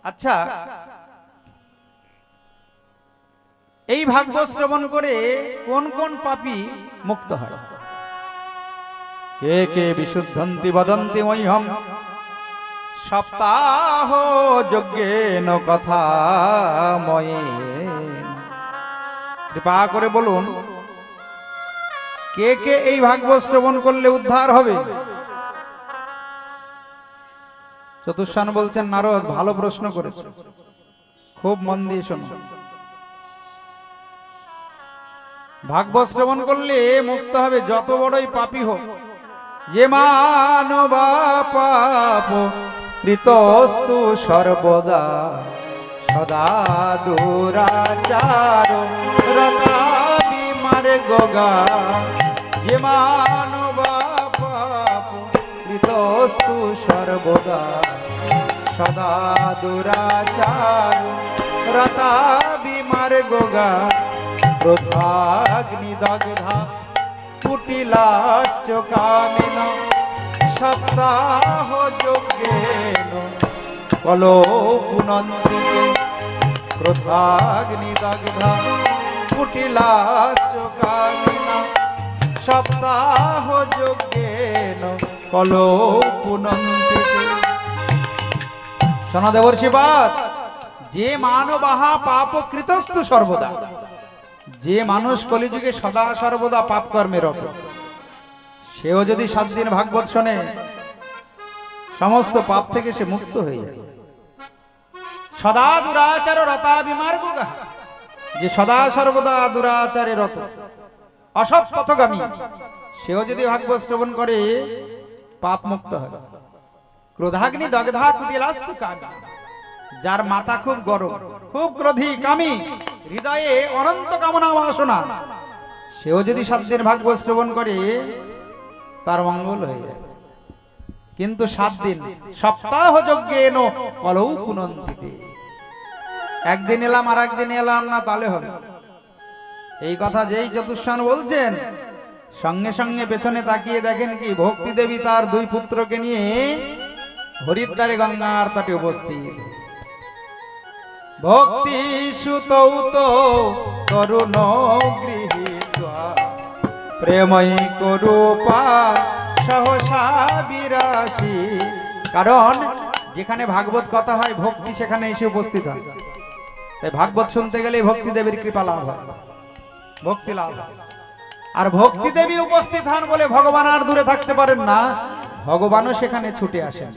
আচ্ছা এই ভাগবত শ্রবণ করে কোন কোন পাপী মুক্ত হয়? কে কে বিশুদ্ধন্তি বদন্তি মহ্যম সপ্তাহ যজ্ঞেন কথা ময়ে। কৃপা করে বলুন, কে কে এই ভাগবত শ্রবণ করলে উদ্ধার হবে? চতুর্শান বলছেন, নারদ ভালো প্রশ্ন করেছে, খুব মন দিয়ে শোনো। ভাগবত শ্রবণ করলে মুক্ত হবে যত বড়ই পাপী হোক। যে মানবা পাপ কৃতস্তু সর্বদা সদা দুরাচার রতা বিমার্গা। যে মানবা পাপ কৃতস্তু সর্বদা সদা দুরাচার রতা বিমার্গা। ক্রোধাগ্নি দগ্ধা কুটিলাশ্চ কামিন সপ্তাহ যজ্ঞেন কলো পুনন্তি। ক্রোধাগ্নি দগ্ধা কুটিলাশ্চ কামিন সপ্তাহ যজ্ঞেন কলো পুনন্তি। শোনো দেবর্ষিপাদ, যে মানবাহা পাপ কৃতস্তু সর্বদা, যে মানুষ কলিযুগে সদা সর্বদা পাপ কর্মে রত, সেও যদি 7 দিন ভাগবত শোনে সমস্ত পাপ থেকে সে মুক্ত হয়ে যায়। সদা দুরাচার রতা বিমার্গা, যে সদা সর্বদা দুরাচারে রত অসৎ পথগামী, সেও যদি ভাগবত শ্রবণ করে পাপ মুক্ত হয়। ক্রোধাগ্নি দগ্ধা কুটিলাশ্চ কামি, যার মাথা খুব গরম, খুব ক্রোধী কামী, হৃদয়ে অনন্ত কামনা বাসনা, সেও যদি 7 দিন ভাগবত শ্রবণ করে তার মঙ্গল হয়ে যায়। কিন্তু 7 দিন সপ্তাহ যজ্ঞেন কলৌ পুনন্তি, একদিন এলাম আর একদিন এলাম না তাহলে হবে। এই কথা যেই চতুর্শান বলছেন, সঙ্গে সঙ্গে পেছনে তাকিয়ে দেখেন কি ভক্তি দেবী তার 2 পুত্রকে নিয়ে হরিদ্বারে গঙ্গার তটে উপস্থিত। ভক্তি সুতৌত তরুণ গৃহীত্বা প্রেমই করূপা সহসা বিরাসী। কারণ যেখানে ভাগবত কথা হয় ভক্তি সেখানে এসে উপস্থিত হয়। তাই ভাগবত শুনতে গেলে ভক্তি দেবীর কৃপা লাভ হয়, ভক্তি লাভ হয়। আর ভক্তি দেবী উপস্থিত হন বলে ভগবান আর দূরে থাকতে পারেন না, ভগবানও সেখানে ছুটে আসেন।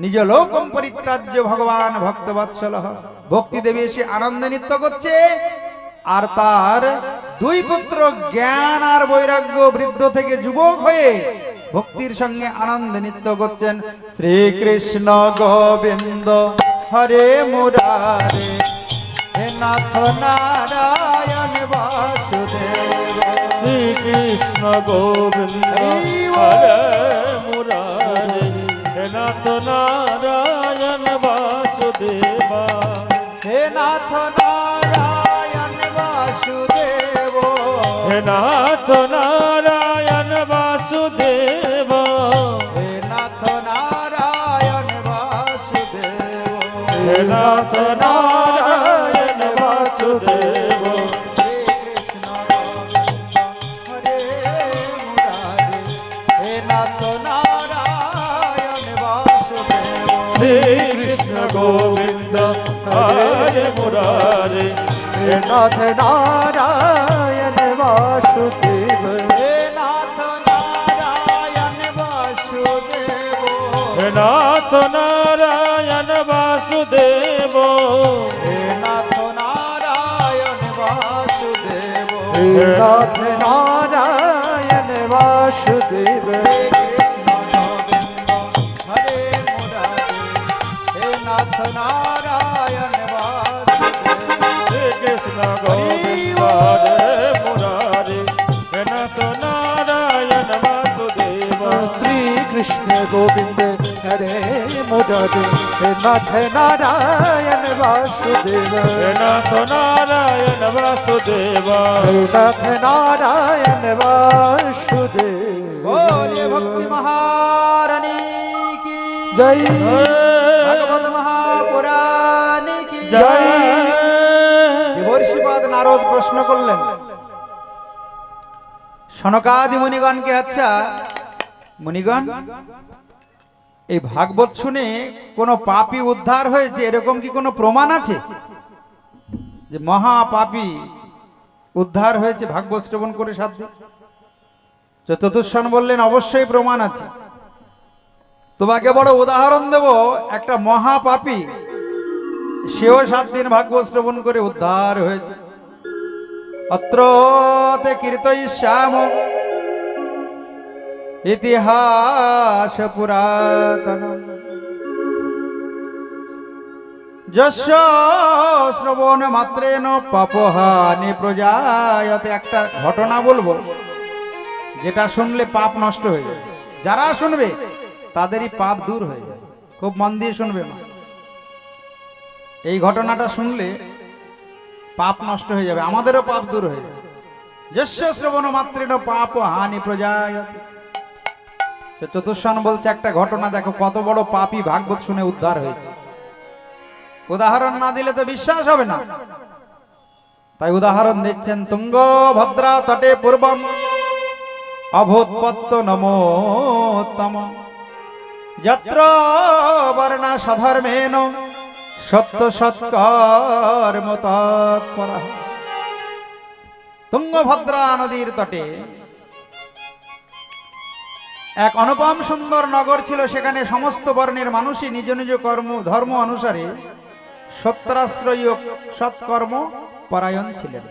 নিজ লোকম পরিত্যাজ্য ভগবান ভক্তবৎসল। ভক্তি দেবী এসে আনন্দে নৃত্য করছে, আর তার 2 পুত্র জ্ঞান আর বৈরাগ্য বৃদ্ধ থেকে যুবক হয়ে ভক্তির সঙ্গে আনন্দে নৃত্য করছেন। শ্রীকৃষ্ণ গোবিন্দ হরে মুরারে হে নাথ নারায়ণ বাসুদেব। শ্রীকৃষ্ণ গোবিন্দ হরে মুরারে হে নাথ নারায়ণ বাসুদেবা। হে নাথ নারায়ণ বাসুদেব। হে নাথ নারায়ণ বাসুদেব। হে নাথ নারায়ণ বাসুদেব। হে নাথ নারায়ণ বাসুদেব। শ্রীকৃষ্ণ গোবিন্দ হরে মুরারে হে নাথ নারায়ণ বাসুদেব। শ্রীকৃষ্ণ গোবিন্দ হরে মুরারে হে নাথ নারায়ণ বাসুদেব। হে নাথ নারায়ণ বাসুদেব। হে নাথ নারায়ণ বাসুদেব। হে নাথ নারায়ণ বাসুদেব। হে নাথ নারায়ণ বাসুদেব। কৃষ্ণ গোবিন্দ হরে মুরারে হে নাথ নারায়ণ বাসুদেব। কৃষ্ণ গোবিন্দ হরে মুরারে হে নাথ নারায়ণ বাসুদেব। শ্রীকৃষ্ণ গোবিন্দ হরে মুরারে হে নাথ নারায়ণ বাসুদেব। হে নাথ নারায়ণ বাসুদেব। হে নাথ নারায়ণ বাসুদেব। बोलिए भक्ति महारानी की জয় भगवत महापुराण की জয়। দেবর্ষিপাদ নারদ প্রশ্ন করলেন, সনকাদি মুনিগণকে, আচ্ছা মুনিগণ, এই ভাগবত শুনে কোন পাপী উদ্ধার হয়েছে এরকম কি কোনো প্রমাণ আছে যে মহা পাপী উদ্ধার হয়েছে ভাগবত শ্রবণ করে সাধ্যে? চতুর্দশন বললেন অবশ্যই প্রমাণ আছে। তোমাকে বড় উদাহরণ দেব, একটা মহা পাপী সেও 7 দিন ভাগবত শ্রবণ করে উদ্ধার হয়েছে। অত্রতে কীর্তয়িষ্যাম ইতিহাস পুরাতন যস্য শ্রবণ মাত্রেন পাপহানি প্রজায়তে। একটা ঘটনা বলবো যেটা শুনলে পাপ নষ্ট হয়ে যাবে, যারা শুনবে তাদেরই পাপ দূর হয়ে যাবে। খুব মন দিয়ে শুনবে মা, এই ঘটনাটা শুনলে পাপ নষ্ট হয়ে যাবে, আমাদেরও পাপ দূর হয়ে যাবে। যস্য শ্রবণ মাত্রেন পাপ হানি প্রজায়তে। চতুর্শন বলছে একটা ঘটনা দেখো, কত বড় পাপী ভাগবত শুনে উদ্ধার হয়েছে। উদাহরণ না দিলে তো বিশ্বাস হবে না, তাই উদাহরণ দিচ্ছেন। তুঙ্গভদ্রা তটে পূর্বম অভূতপত্ত নমোত্তম যত্র বর্ণা সধর্মেন সত্য সৎকর্ম তৎপরঃ। তুঙ্গভদ্রা নদীর তটে এক অনুপম সুন্দর নগর ছিল। সেখানে সমস্ত বর্ণের মানুষই নিজ নিজ ধর্ম অনুসারে সত্যাশ্রয়ী সৎকর্ম পরায়ণ ছিলেন।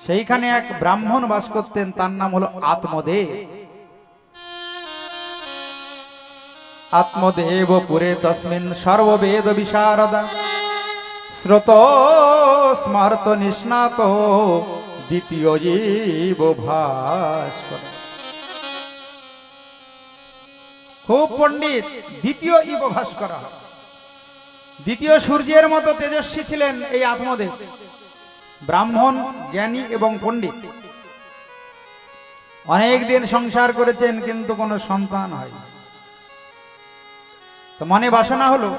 সেইখানে এক ব্রাহ্মণ বাস করতেন, তার নাম হলো আত্মদেব। আত্মদেব পুরে তস্মিন সর্ববেদ বিশারদা শ্রোত স্মার্ত নিষ্ণাত দ্বিতীয় জীব ভাস্কর। খুব পণ্ডিত, দ্বিতীয় জীব ভাস্কর, দ্বিতীয় সূর্যের মতো তেজস্বী ছিলেন এই আত্মদেব। ব্রাহ্মণ, জ্ঞানী এবং পণ্ডিত। অনেক দিন সংসার করেছেন কিন্তু কোনো সন্তান হয়। তো মনে বাসনা হলো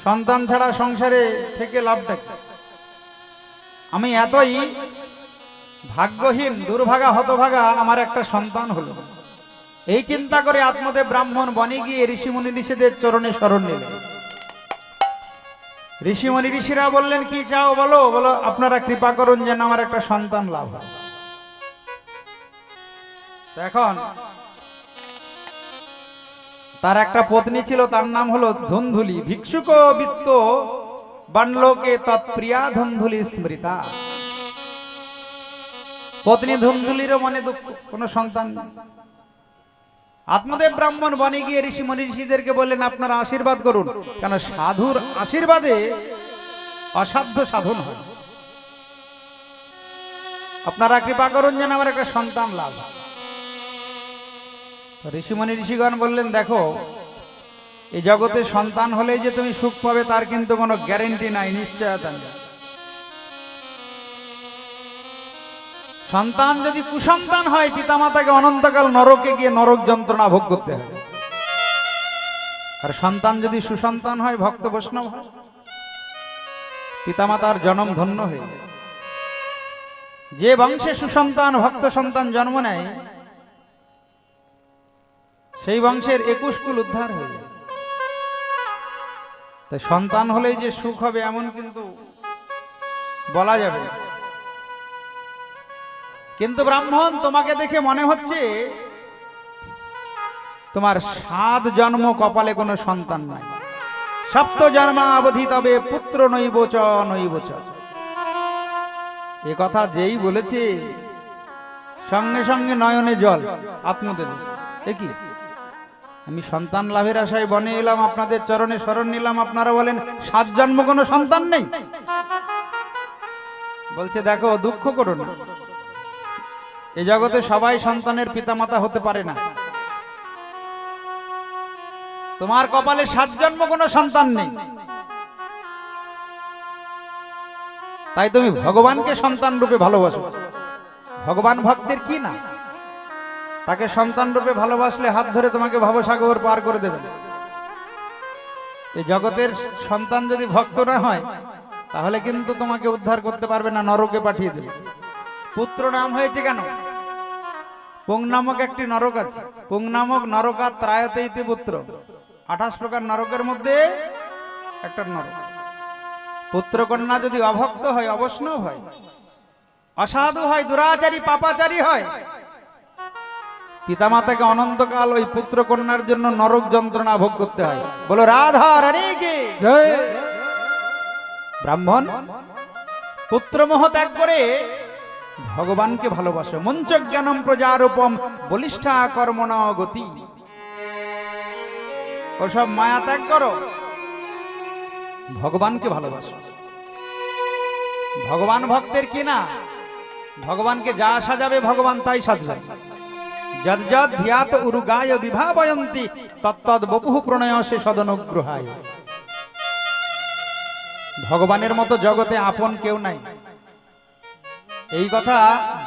সন্তান ছাড়া সংসারে থেকে লাভটা কি? আমি এতই ভাগ্যহীন, দুর্ভাগা, হতভাগা, আমার একটা সন্তান হলো। এই চিন্তা করে আত্মদেব ব্রাহ্মণ বনে গিয়ে ঋষিমুনি ঋষিদের চরণে শরণ নিলেন। ঋষিমণি ঋষিরা বললেন কি চাও বলো? বলো আপনারা কৃপা করুন যেন আমার একটা সন্তান লাভ হয়। এখন তার একটা পত্নী ছিল, তার নাম হলো ধুন্ধুলি। ভিক্ষুক বিত্ত বানলোকে তৎপ্রিয়া ধুন্ধুলি স্মৃতা। পত্নী ধুন্ধুলিরও মনে দুঃখ, কোনো সন্তান নেই। আত্মদেব ব্রাহ্মণ বনে গিয়ে ঋষিমণি ঋষিদেরকে বললেন আপনারা আশীর্বাদ করুন, কেন সাধুর আশীর্বাদে অসাধ্য সাধন হয়। আপনারা কৃপা করুন যেন আমার একটা সন্তান লাভ। ঋষিমণি ঋষিগণ বললেন দেখো, এই জগতে সন্তান হলেই যে তুমি সুখ পাবে তার কিন্তু কোনো গ্যারেন্টি নাই, নিশ্চয়তা নেই। সন্তান যদি কুসন্তান হয় পিতামাতাকে অনন্তকাল নরকে গিয়ে নরক যন্ত্রণা ভোগ করতে হবে। আর সন্তান যদি সুসন্তান হয়, ভক্ত বৈষ্ণব হয়, পিতামাতার জন্ম ধন্য হয়ে যায়। যে বংশে সুসন্তান ভক্ত সন্তান জন্ম নেয় সেই বংশের 21 কুল উদ্ধার হয়ে যায়। তাই সন্তান হলেই যে সুখ হবে এমন কিন্তু বলা যাবে। কিন্তু ব্রাহ্মণ, তোমাকে দেখে মনে হচ্ছে তোমার 7 জন্ম কপালে কোনো সন্তান নাই। সপ্ত জন্মা অবধি তবে পুত্র নৈবচ নৈবচ। এ কথা যেই বলেছে সঙ্গে সঙ্গে নয়নে জল আত্মদেব। কি আমি সন্তান লাভের আশায় বনে এলাম, আপনাদের চরণে শরণ নিলাম, আপনারা বলেন 7 জন্ম কোনো সন্তান নেই। বলছে দেখো, দুঃখ করো না, এই জগতে সবাই সন্তানের পিতামাতা হতে পারে না। তোমার কপালে 7 জন্ম কোনো সন্তান নেই, তাই তুমি ভগবানকে সন্তান রূপে ভালোবাসো। ভগবান ভক্তের কি না, তাকে সন্তান রূপে ভালোবাসলে হাত ধরে তোমাকে ভবসাগর পার করে দেবেন। এই জগতের সন্তান যদি ভক্ত না হয় তাহলে কিন্তু তোমাকে উদ্ধার করতে পারবে না, নরকে পাঠিয়ে দেবে। পুত্র নাম হয়েছে কেন? পুং নামক একটি নরক আছে। পুং নামক নরকার ত্রায়তেইতে পুত্র, 28 প্রকার নরকের মধ্যে একটা নরক। পুত্র কন্যা যদি অভক্ত হয়, অবৈষ্ণব হয়, অসাধু হয়, দুরাচারী পাপাচারী হয়, পিতামাতাকে অনন্তকাল ওই পুত্র কন্যার জন্য নরক যন্ত্রণা ভোগ করতে হয়। বলো রাধা রানী কি জয়। ব্রাহ্মণ পুত্র মোহ ত্যাগ করে ভগবানকে ভালোবাসো। মঞ্চ জ্ঞানম প্রজারূপম বলিষ্ঠা কর্মণ গতি। ওসব মায়া ত্যাগ করো, ভগবানকে ভালোবাসো। ভগবান ভক্তের কি না, ভগবানকে যা সাজাবে ভগবান তাই সাজবে। যদ যদ ধ্যাত উরুগায় বিভাবয়ন্তি তত্তদ বপুঃ প্রণয়সে সদনুগ্রহায়। ভগবানের মতো জগতে আপন কেউ নাই। এই কথা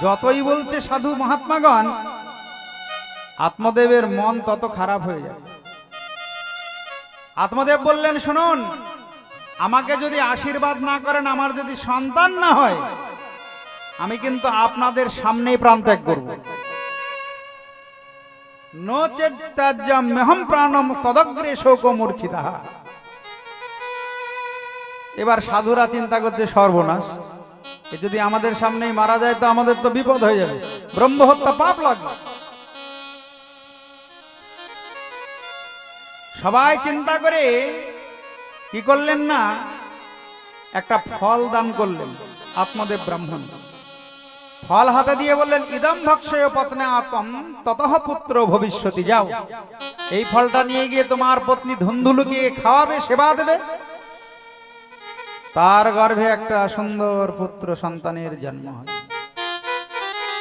যতই বলছে সাধু মহাত্মাগণ, আত্মদেবের মন তত খারাপ হয়ে যাচ্ছে। আত্মদেব বললেন, শুনুন, আমাকে যদি আশীর্বাদ না করেন, আমার যদি সন্তান না হয়, আমি কিন্তু আপনাদের সামনেই প্রাণত্যাগ করব। নো চেত্যাজ্যমেহম প্রাণম তদগ্রে শোক মূর্ছিতা। এবার সাধুরা চিন্তা করছে, সর্বনাশ, এ যদি আমাদের সামনেই মারা যায় তো আমাদের তো বিপদ হয়ে যাবে, ব্রহ্মহত্যা পাপ লাগবে। সবাই চিন্তা করে কি করলেন না, একটা ফল দান করলেন আত্মদেব ব্রাহ্মণ। ফল হাতে দিয়ে বললেন, ইদম ভক্ষয় পত্নে আত্ম ততঃ পুত্র ভবিষ্যতি। যাও, এই ফলটা নিয়ে গিয়ে তোমার পত্নী ধুন্ধুলুকে খাওয়াবে, সেবা দেবে, তার গর্ভে একটা সুন্দর পুত্র সন্তানের জন্ম হয়।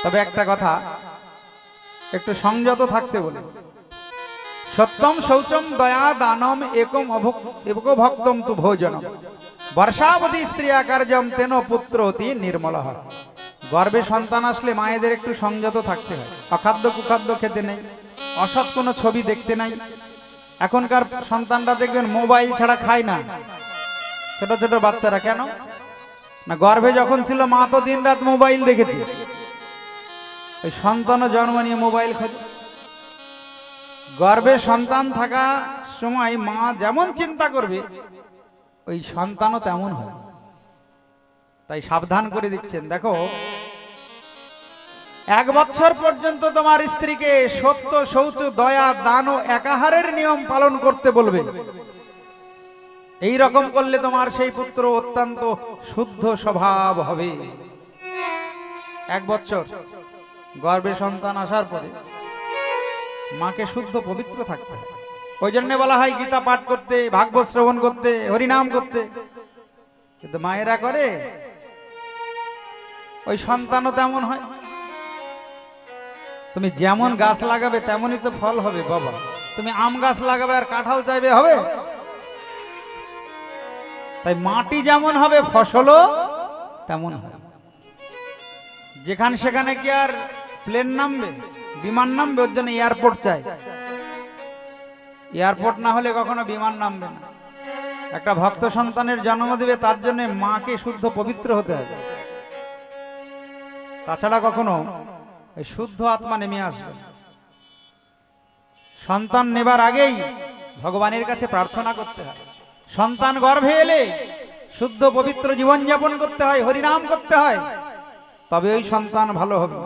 তবে একটা কথা, একটু সংযত থাকতে বলে। সত্যম শৌচম দয়া দানম একম ভক্তম তু ভোজনম বর্ষাবধি স্ত্রী আকার্যম তেন পুত্র অতি নির্মল হয়। গর্ভে সন্তান আসলে মায়েদের একটু সংযত থাকতে হয়। অখাদ্য কুখাদ্য খেতে নেই, অসৎ কোনো ছবি দেখতে নাই। এখনকার সন্তানরা দেখবেন মোবাইল ছাড়া খায় না, ছোট ছোট বাচ্চারা। কেন না, গর্ভে যখন ছিল মা তো দিন রাত মোবাইল দেখেছে, ওই সন্তানও জন্ম নিয়ে মোবাইল খোঁজে। গর্ভে সন্তান থাকা সময় মা যেমন চিন্তা করবে, ওই সন্তানও তেমন হয়। তাই সাবধান করে দিচ্ছেন। দেখো, 1 বছর পর্যন্ত তোমার স্ত্রীকে সত্য, শৌচ, দয়া, দান ও একাহারের নিয়ম পালন করতে বলবে। এই রকম করলে তোমার সেই পুত্র অত্যন্ত শুদ্ধ স্বভাব হবে। 1 বছর গর্ভে সন্তান আসার পরে মাকে শুদ্ধ পবিত্র থাকতে হয়। ওই জন্য বলা হয় গীতা পাঠ করতে, ভাগবত শ্রবণ করতে, হরিনাম করতে। কিন্তু মায়েরা করে, ওই সন্তানও তেমন হয়। তুমি যেমন গাছ লাগাবে তেমনই তো ফল হবে বাবা। তুমি আম গাছ লাগাবে আর কাঁঠাল চাইবে, হবে? তাই মাটি যেমন হবে ফসলও তেমন হবে। যেখানে সেখানে কি আর প্লেন নামবে, বিমান নামবে? ওর জন্য এয়ারপোর্ট চাই। এয়ারপোর্ট না হলে কখনো বিমান নামবে না। একটা ভক্ত সন্তানের জন্ম দেবে, তার জন্য মাকে শুদ্ধ পবিত্র হতে হবে। তাছাড়া কখনো এই শুদ্ধ আত্মা নেমে আসবে। সন্তান নেবার আগেই ভগবানের কাছে প্রার্থনা করতে হয়। সন্তান গর্ভে এলে শুদ্ধ পবিত্র জীবন যাপন করতে হয়, হরিনাম করতে হয়, তবে ওই সন্তান ভালো হবে।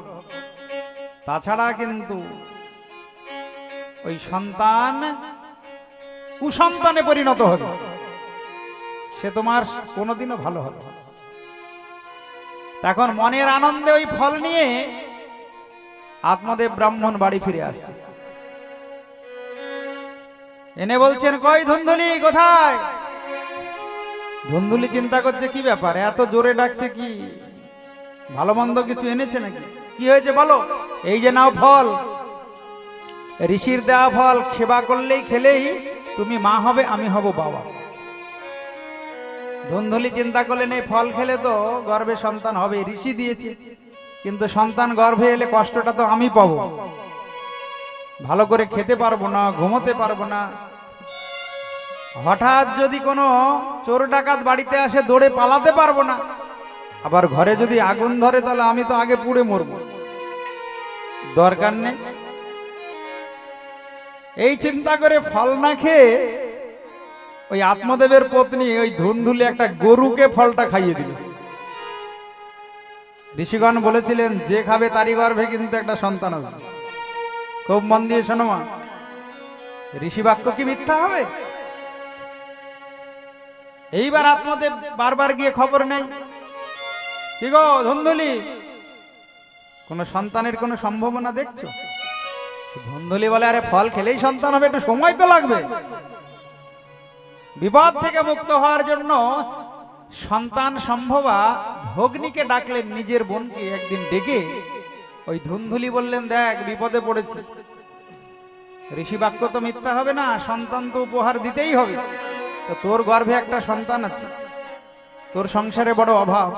তাছাড়া কিন্তু ওই সন্তান কুসন্তানে পরিণত হবে, সে তোমার কোনোদিনও ভালো হবে। এখন মনের আনন্দে ওই ফল নিয়ে আত্মদেব ব্রাহ্মণ বাড়ি ফিরে আসছে। এনে বলছেন, কই ধুন্ধুলি, কোথায়? ধুন্ধুলি চিন্তা করছে, কি ব্যাপার, এত জোরে ডাকছে, কি ভালো মন্দ কিছু এনেছে নাকি? কি হয়েছে বলো? এই যে নাও ফল, ঋষির দেওয়া ফল, সেবা করলেই, খেলেই তুমি মা হবে, আমি হব বাবা। ধুন্ধুলি চিন্তা করলেন, এই ফল খেলে তো গর্ভে সন্তান হবে, ঋষি দিয়েছে, কিন্তু সন্তান গর্ভে এলে কষ্টটা তো আমি পাবো, ভালো করে খেতে পারবো না, ঘুমোতে পারবো না। হঠাৎ যদি কোনো চোর ডাকাত বাড়িতে আসে, দৌড়ে পালাতে পারবো না। আবার ঘরে যদি আগুন ধরে, তাহলে আমি তো আগে পুড়ে মরবো। দরকার নেই। এই চিন্তা করে ফল না খেয়ে ওই আত্মদেবের পত্নী ওই ধুনধুলি একটা গরুকে ফলটা খাইয়ে দিল। ঋষিগণ বলেছিলেন যে খাবে তারই গর্ভে কিন্তু একটা সন্তান আছে। খুব মন দিয়ে শোনো মা, ঋষি বাক্য কি মিথ্যা হবে? এইবার আত্মদেব বারবার গিয়ে খবর নেই, কি গো ধুনধুলি, কোন সন্তানের কোন সম্ভাবনা দেখছো? ধুনধুলি বলে আরে ফল খেলেই সন্তান হবে, একটু সময় তো লাগবে। বিপদ থেকে মুক্ত হওয়ার জন্য সন্তান সম্ভবা ভগ্নীকে ডাকলেন, নিজের বোনকে একদিন ডেকে ওই ধুনধুলি বললেন দেখ বিপদে পড়েছে, ঋষি বাক্য তো মিথ্যা হবে না, সন্তান তো উপহার দিতেই হবে। তো তোর গর্ভে একটা সন্তান আছে, তোর সংসারে বড় অভাব,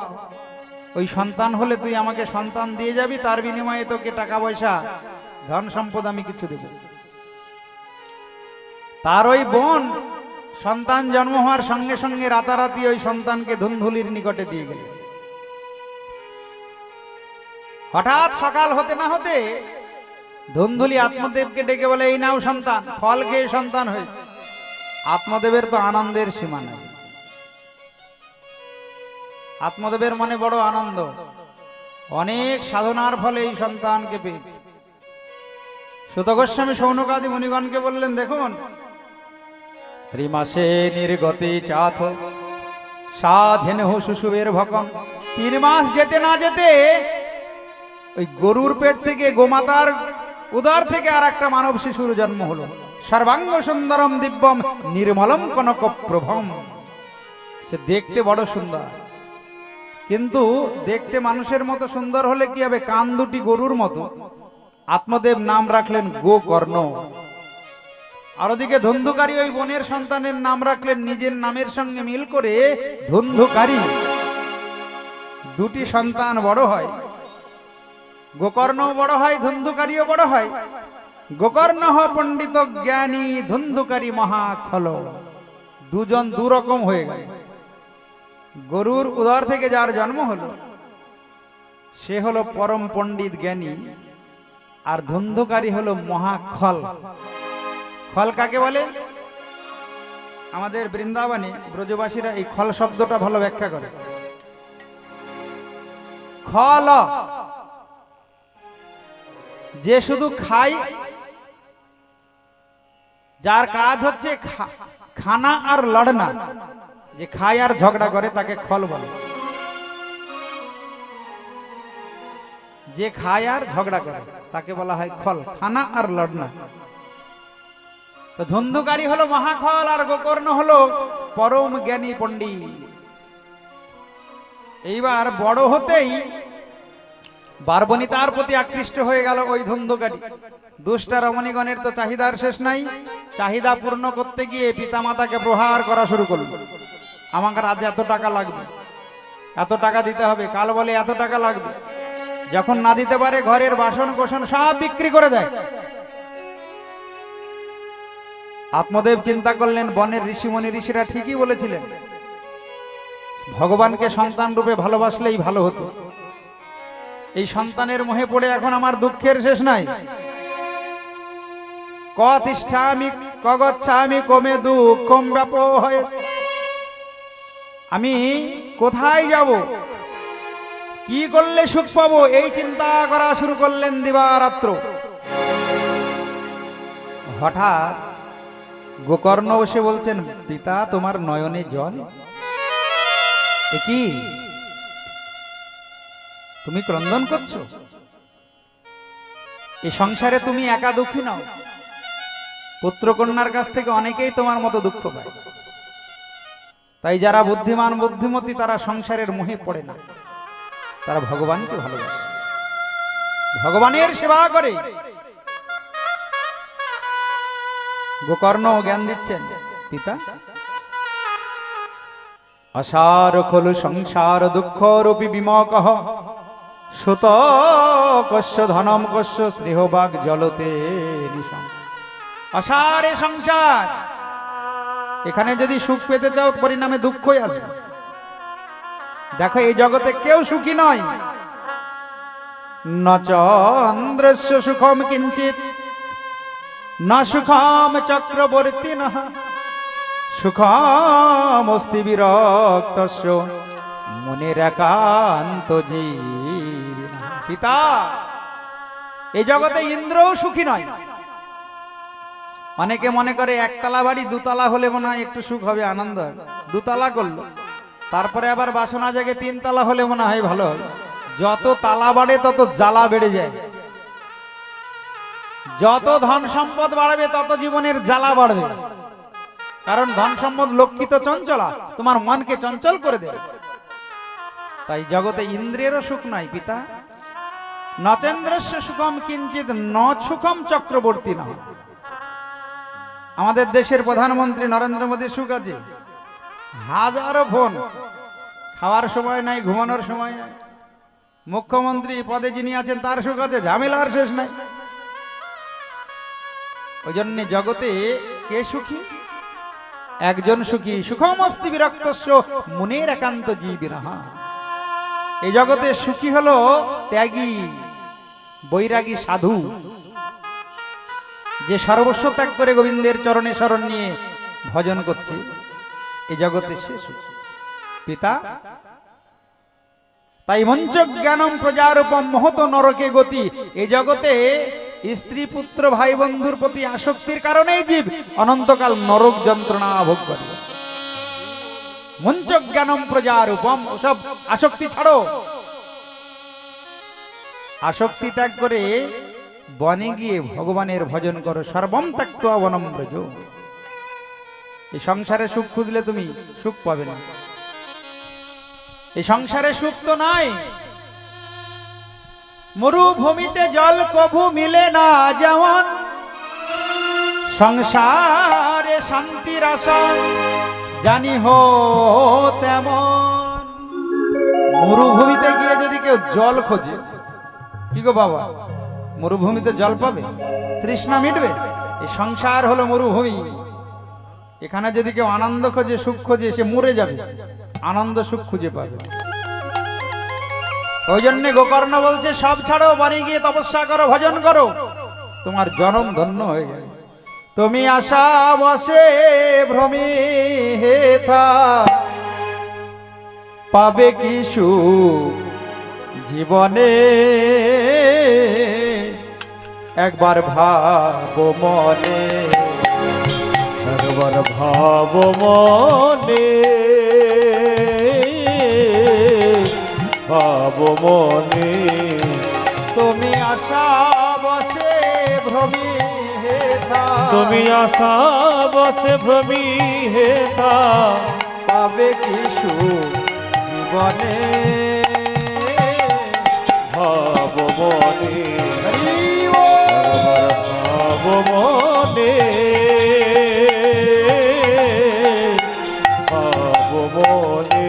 ওই সন্তান হলে তুই আমাকে সন্তান দিয়ে যাবি, তার বিনিময়ে তোকে টাকা পয়সা ধন সম্পদ আমি কিছু দেব। তার ওই বোন সন্তান জন্ম হওয়ার সঙ্গে সঙ্গে রাতারাতি ওই সন্তানকে ধুনধুলির নিকটে দিয়ে গেল। হঠাৎ সকাল হতে না হতে ধুনধুলি আত্মদেবকে ডেকে বলে এই নাও সন্তান, ফল খেয়ে সন্তান হয়েছে। আত্মদেবের তো আনন্দের সীমা নাই, আত্মদেবের মনে বড় আনন্দ, অনেক সাধনার ফলে এই সন্তানকে পেয়েছে। সুত গোস্বামী শৌনকাদি মুনিগণকে বললেন দেখুন, ত্রিমাসে নির্গতি চাথ সাধেন হো শিশুবের ভকম। 3 মাস যেতে না যেতে ওই গরুর পেট থেকে, গোমাতার উদর থেকে আর একটা মানব শিশুর জন্ম হলো। সর্বাঙ্গ সুন্দরম দিব্যম নির্মলম কনক প্রভম। সে দেখতে বড় সুন্দর, কিন্তু দেখতে মানুষের মতো সুন্দর হলে কি হবে, কান দুটি গরুর মতো। আত্মদেব নাম রাখলেন গোকর্ণ। আর ওদিকে ধুন্ধুকারী ওই বোনের সন্তানের নাম রাখলেন নিজের নামের সঙ্গে মিল করে ধুন্ধুকারী। দুটি সন্তান বড় হয়, গোকর্ণও বড় হয়, ধুন্ধুকারীও বড় হয়। গোকর্ণ পণ্ডিত জ্ঞানী, ধুন্ধুকারী মহাখল। দুজন দুরকম হয়ে গেল। গরুর উদর থেকে যার জন্ম হলো সে হলো পরম পণ্ডিত জ্ঞানী, আর ধুন্ধুকারী হলো মহাখল। খল কাকে বলে? আমাদের বৃন্দাবনে ব্রজবাসীরা এই খল শব্দটা ভালো ব্যাখ্যা করে। খল, যে শুধু খায়, যার কাজ হচ্ছে খানা আর লড়না, যে খায় আর ঝগড়া করে তাকে খল বলে। যে খায় আর ঝগড়া করে তাকে বলা হয় খল, খানা আর লড়না। তো ধুন্ধুকারী হলো মহাখল, আর গোকর্ণ হলো পরম জ্ঞানী পণ্ডিত। এইবার বড় হতেই বারবনিতার প্রতি আকৃষ্ট হয়ে গেল ওই ধুন্ধুকারী। দুষ্টা রমণীগণের তো চাহিদার শেষ নাই, চাহিদা পূর্ণ করতে গিয়ে পিতামাতাকে প্রহার করা শুরু করল। আমাকে আজ এত টাকা লাগবে, এত টাকা দিতে হবে, কাল বলে এত টাকা লাগবে। যখন না দিতে পারে ঘরের বাসন কোসন সব বিক্রি করে দেয়। আত্মদেব চিন্তা করলেন বনের ঋষিমণি ঋষিরা ঠিকই বলেছিলেন, ভগবানকে সন্তান রূপে ভালোবাসলেই ভালো হতো। এই সন্তানের মোহে পড়ে এখন আমার দুঃখের শেষ নাই। কতিষ্ঠামি কগচ্ছামি কমে দুঃখম ব্যাপক হয়, আমি কোথায় যাব, কি করলে সুখ পাবো, এই চিন্তা করা শুরু করলেন দিবারাত্র। হঠাৎ গোকর্ণ বসে বলছেন, পিতা তোমার নয়নে জল, এ কি তুমি ক্রন্দন করছো? এই সংসারে তুমি একা দুঃখী নও, পুত্রকন্যার কাছ থেকে অনেকেই তোমার মতো দুঃখ পায়। তাই যারা বুদ্ধিমান বুদ্ধিমতী তারা সংসারের মোহে পড়ে না, তারা ভগবানকে ভালোবাসে, ভগবানের সেবা করে। গোকর্ণ জ্ঞান দিচ্ছেন, পিতা অসার খলু সংসার দুঃখ রূপী বিমকঃ সুত কস্য ধনম কস্য স্নেহবাগ জলতে নিশম। অসারে সংসার, এখানে যদি সুখ পেতে চাও পরিণামে দুঃখই আসবে। দেখো এই জগতে কেউ সুখী নয়, ন চন্দ্রস্য সুখম কিঞ্চিত না সুখম চক্রবর্তী না সুখম অস্তি বিরক্তস্য মনের একান্ত জীব। পিতা, এই জগতে ইন্দ্রও সুখী নয়। অনেকে মনে করে একতলা বাড়ি দুতলা হলে মনে হয় একটু সুখ হবে, আনন্দ হবে, দুতলা করলো, তারপরে আবার বাসনা জাগে তিনতলা হলে মনে হয় ভালো হবে। যত তালা বাড়ে তত জ্বালা বেড়ে যায়, যত ধন সম্পদ বাড়বে তত জীবনের জ্বালা বাড়বে। কারণ ধন সম্পদ লক্ষিত চঞ্চলা, তোমার মনকে চঞ্চল করে দেবে। তাই জগতে ইন্দ্রিয়েরও সুখ নাই পিতা। নচেন্দ্রস্য সুখম কিঞ্চিত ন সুখম চক্রবর্তী না। আমাদের দেশের প্রধানমন্ত্রী নরেন্দ্র মোদী সুখ আছে, হাজারো ফোন, খাওয়ার সময় নাই, ঘুমানোর সময় নাই। মুখ্যমন্ত্রী পদে যিনি আছেন তার সুখ আছে, ঝামেলার শেষ নাই। ওই জন্য জগতে কে সুখী? একজন সুখী, সুখমস্তি বিরক্তস্য মনের একান্ত জীবিনহা। এই জগতে সুখী হলো ত্যাগী বৈরাগী সাধু, যে সর্বস্ব ত্যাগ করে গোবিন্দের চরণে শরণ নিয়ে ভজন করছে। এই জগতে সে সুখী পিতা। তাই মঞ্চ জ্ঞানম প্রজারূপম মহত নরকে গতি। এই জগতে স্ত্রী পুত্র ভাই বন্ধুর প্রতি আসক্তির কারণেই জীব অনন্তকাল নরক যন্ত্রণা ভোগ করে। মঞ্চ জ্ঞানম প্রজারূপম, ওসব আসক্তি ছাড়ো, আসক্তি ত্যাগ করে বনে গিয়ে ভগবানের ভজন করো। সর্বম ত্যক্ত্বা বনম ব্রজ। এই সংসারে সুখ খুঁজলে তুমি সুখ পাবে না। এই সংসারে সুখ তো নাই। মরুভূমিতে জল কভু মিলে না যেমন, সংসারে শান্তির আশা জানি হো তেমন। মরুভূমিতে গিয়ে যদি কেউ জল খোঁজে, কি গো বাবা, মরুভূমিতে জল পাবে? তৃষ্ণা মিটবে? এই সংসার হলো মরুভূমি। এখানে যদি কেউ আনন্দ খোঁজে, সুখ খোঁজে, সে মরে যাবে, আনন্দ সুখ খুঁজে পাবে। ওই জন্য গোকর্ণ বলছে সব ছাড়ো, বাড়ি গিয়ে তপস্যা করো, ভজন করো, তোমার জনম ধন্য হয়ে যাবে। তুমি আশা বসে ভ্রমে হেথা, পাবে কি সুখ জীবনে? একবার ভাবো মনে, একবার ভাব মনে, ভাব মনে। তুমি আশা বসে ভ্রমে হেথা, তুমি আশা বসে ভ্রমি হেতা, পাবে কি সুখ জীবনে? ভাব মনে, হরি ও ভাব মনে, ভাব মনে।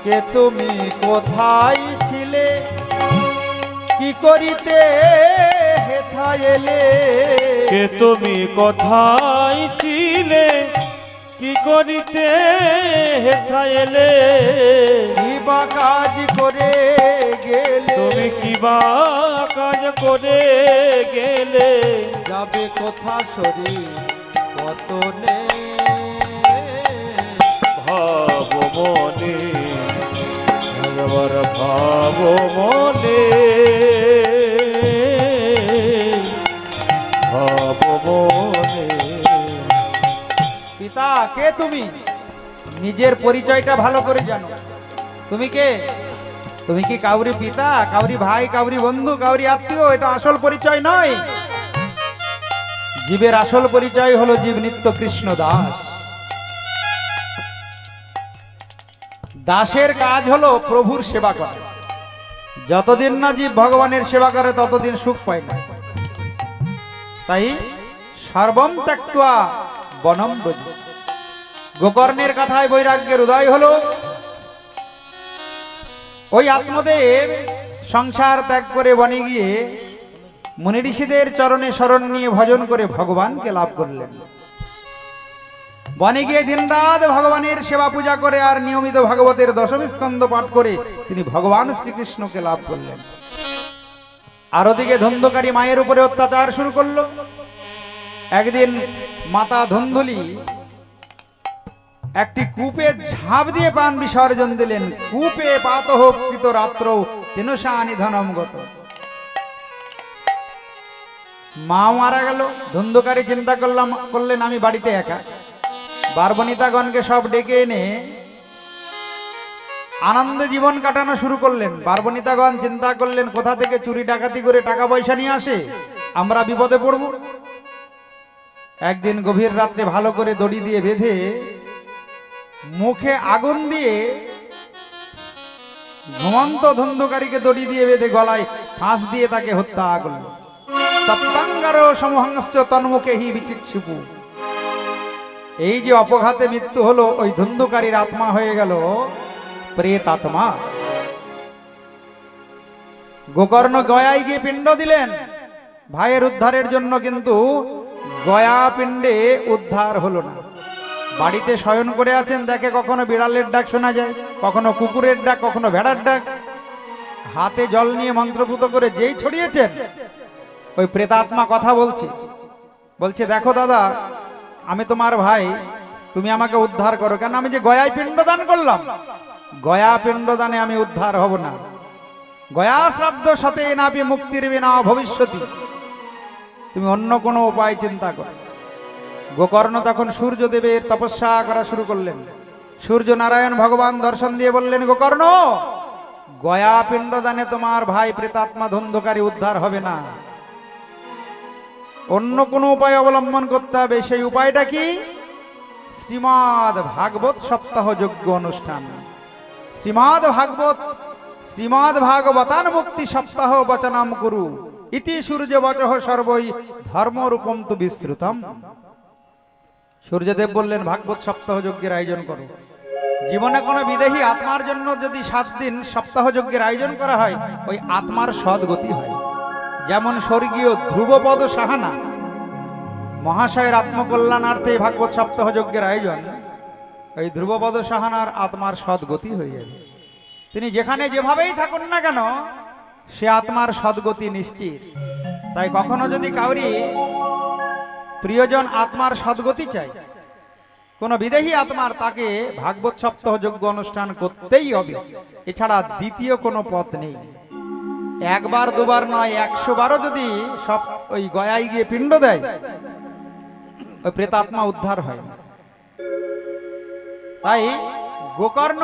কে তুমি কোথায় ছিলে, কি করিতে হেথা এলে? কে তুমি কোথায় ছিলে, কি করিতে হেথা এলে? কি বা কাজ করে গেলে? তুমি কিবা কাজ করে গেলে? যাবে কোথা শরীর কত নে? ভাব মনে, একবার ভাব মনে, ভাব মনে। পিতা, কে তুমি? নিজের পরিচয়টা ভালো করে জানো। তুমি কে? তুমি কি কাউরি পিতা, কাউরি ভাই, কাউরি বন্ধু, কাউরি আত্মীয়? এটা আসল পরিচয় নয়। জীবের আসল পরিচয় হলো জীব নিত্য কৃষ্ণ দাস। দাসের কাজ হলো প্রভুর সেবা করা। যতদিন না জীব ভগবানের সেবা করে ততদিন সুখ পায় না। তাই সর্বম ত্যক্ত্বা বনম ব্রজ। গোকর্ণের কথায় বৈরাগ্যের উদয় হলো। ওই আত্মদেব সংসার ত্যাগ করে বনে গিয়ে মুনি ঋষিদের চরণে শরণ নিয়ে ভজন করে ভগবানকে লাভ করলেন। বনে গিয়ে দিনরাত ভগবানের সেবা পূজা করে আর নিয়মিত ভাগবতের দশম স্কন্ধ পাঠ করে তিনি ভগবান শ্রীকৃষ্ণকে লাভ করলেন। আর ওদিকে ধন্ধকারী মায়ের উপরে অত্যাচার শুরু করলো। একদিন মাতা ধন্ধুলি একটি কূপে ঝাঁপ দিয়ে প্রাণ বিসর্জন দিলেন। কূপে পাতহ কৃত রাত্র তেনসা নিধনম গত। মা মারা গেল। ধন্ধকারী চিন্তা করলেন আমি বাড়িতে একা। বারবনিতাগণকে সব ডেকে এনে আনন্দে জীবন কাটানো শুরু করলেন। বারবনিতাগণ চিন্তা করলেন কোথা থেকে চুরি ডাকাতি করে টাকা পয়সা নিয়ে আসে, আমরা বিপদে পড়ব। একদিন গভীর রাত্রে ভালো করে দড়ি দিয়ে বেঁধে মুখে আগুন দিয়ে ঘুমন্ত ধন্ধকারীকে দড়ি দিয়ে বেঁধে গলায় ফাঁস দিয়ে তাকে হত্যা করল। তপ্তাঙ্গার সমহংস তন্মুখে হি বিচিক্ষিপু। এই যে অপঘাতে মৃত্যু হলো, ওই ধন্ধকারীর আত্মা হয়ে গেল প্রেত আত্মা। গোকর্ণ গয়ায় গিয়ে পিণ্ড দিলেন ভাইয়ের উদ্ধারের জন্য, কিন্তু গয়া পিণ্ডে উদ্ধার হলো না। বাড়িতে শয়ন করে আছেন, দেখে কখনো বিড়ালের ডাক শোনা যায়, কখনো কুকুরের ডাক, কখনো ভেড়ার ডাক। হাতে জল নিয়ে মন্ত্রপুত করে যেই ছড়িয়েছেন, ওই প্রেতাত্মা কথা বলছে দেখো দাদা, আমি তোমার ভাই, তুমি আমাকে উদ্ধার করো। কেন? আমি যে গয়ায় পিণ্ডদান করলাম, গয়া পিণ্ডদানে আমি উদ্ধার হব না। গয়া শ্রাদ্ধ সতে নাপি মুক্তির বিনা ভবিষ্যতি। তুমি অন্য কোনো উপায় চিন্তা করো। গোকর্ণ তখন সূর্যদেবের তপস্যা করা শুরু করলেন। সূর্য নারায়ণ ভগবান দর্শন দিয়ে বললেন, গোকর্ণ, গয়া পিণ্ডদানে তোমার ভাই প্রেতাত্মা ধন্ধকারী উদ্ধার হবে না, অন্য কোনো উপায় অবলম্বন করতে হবে। সেই উপায়টা কি? শ্রীমদ ভাগবত সপ্তাহ যজ্ঞ অনুষ্ঠান। শ্রীমদ ভাগবতান মুক্তি সপ্তাহ বচনাম কুরু ইতি সূর্য বচঃ সর্বই ধর্মরূপম তু বিস্তৃতম। সূর্যদেব বললেন, ভাগবত সপ্তাহ যজ্ঞের আয়োজন করো। জীবনে কোনো বিদেহী আত্মার জন্য যদি 7 দিন সপ্তাহ যজ্ঞের আয়োজন করা হয়, ওই আত্মার সদ্গতি হয়। যেমন স্বর্গীয় ধ্রুবপদ সাহানা মহাশয়ের আত্মকল্যাণার্থে ভাগবত সপ্তাহ যজ্ঞের আয়োজন, ওই ধ্রুবপদ সাহানার আত্মার সদ্গতি হয়ে যাবে। তিনি যেখানে যেভাবেই থাকুন না কেন, সে আত্মার সদ্গতি নিশ্চিত। তাই কখনো যদি কাউরি প্রিয়জন আত্মার সদ্গতি চাই, কোন বিদেহী আত্মার, তাকে ভাগবত সপ্তাহ যজ্ঞ অনুষ্ঠান করতেই হবে। এছাড়া দ্বিতীয় কোনো পথ নেই। একবার দুবার নয়, 100 বারও যদি সব ওই গয়ায় গিয়ে পিণ্ড দেয়, ওই প্রেতাত্মা উদ্ধার হয় না। তাই গোকর্ণ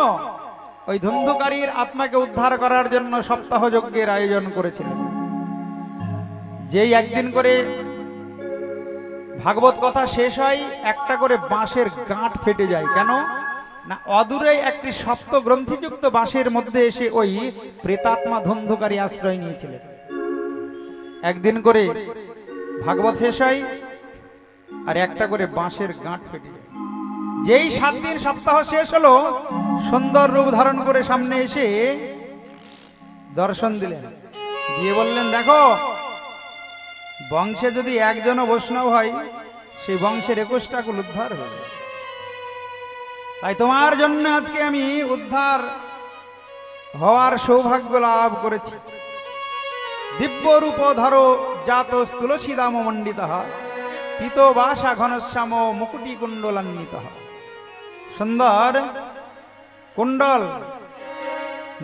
ওই ধন্ধকারীর আত্মাকে উদ্ধার করার জন্য সপ্তাহ যজ্ঞের আয়োজন করেছিলেন। যেই একদিন করে ভাগবত কথা শেষ হয়, একটা করে বাঁশের গাঁট ফেটে যায়। কেন না, অদূরে একটি সপ্ত গ্রন্থিযুক্ত বাঁশের মধ্যে এসে ওই প্রেতাত্মা ধন্ধকারী আশ্রয় নিয়েছিলেন। একদিন করে ভাগবত শেষ হয় আর একটা করে বাঁশের গাঁট ফেটে যায়। যেই 7 দিন সপ্তাহ শেষ হলো, সুন্দর রূপ ধারণ করে সামনে এসে দর্শন দিলেন, দিয়ে বললেন, দেখো, বংশে যদি একজনও বৈষ্ণব হয়, সেই বংশের 21টা কুল উদ্ধার হবে। তাই তোমার জন্য আজকে আমি উদ্ধার হওয়ার সৌভাগ্য লাভ করেছি। দিব্য রূপ ধরো জাত তুলসী দাম মণ্ডিত পিত বাসা ঘনশ্যাম মুকুটি কুণ্ডলান্বিত। সুন্দর কুণ্ডল,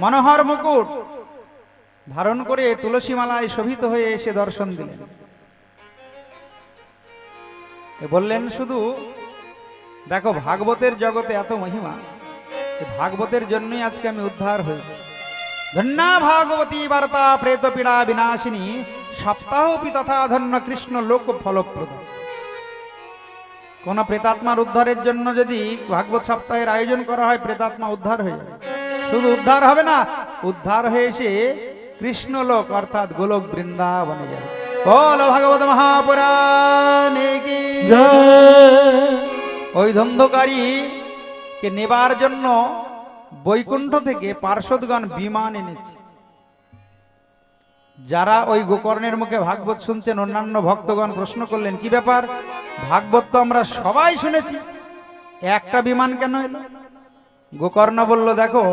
মনোহর মুকুট ধারণ করে তুলসী মালায় শোভিত হয়ে এসে দর্শন দিলেন। বললেন, শুধু দেখো, ভাগবতের জগতে এত মহিমা, ভাগবতের জন্যই আজকে আমি উদ্ধার হয়েছি। ধন্যা ভাগবতী বার্তা প্রেত পীড়া বিনাশিনী সপ্তাহপি তথা ধন্য কৃষ্ণ লোক ফলপ্রদ। কোন প্রেতাত্মার উদ্ধারের জন্য যদি ভাগবত সপ্তাহের আয়োজন করা হয়, প্রেতাত্মা উদ্ধার হয়ে যাবে। শুধু উদ্ধার হবে না, উদ্ধার হয়ে এসে কৃষ্ণ লোক অর্থাৎ গোলক বৃন্দাবনে যাবে। বল ভাগবত মহাপুরাণে কি জয়। ওই ধন্ধকারী কে নেবার জন্য বৈকুণ্ঠ থেকে পার্শ্বদগণ বিমান এনেছে। যারা ওই গোকর্ণের মুখে ভাগবত শুনছেন, অন্যান্য ভক্তগণ প্রশ্ন করলেন, কি ব্যাপার, ভাগবত তো আমরা সবাই শুনেছি, একটা বিমান কেন এলো? গোকর্ণ বলল, দেখো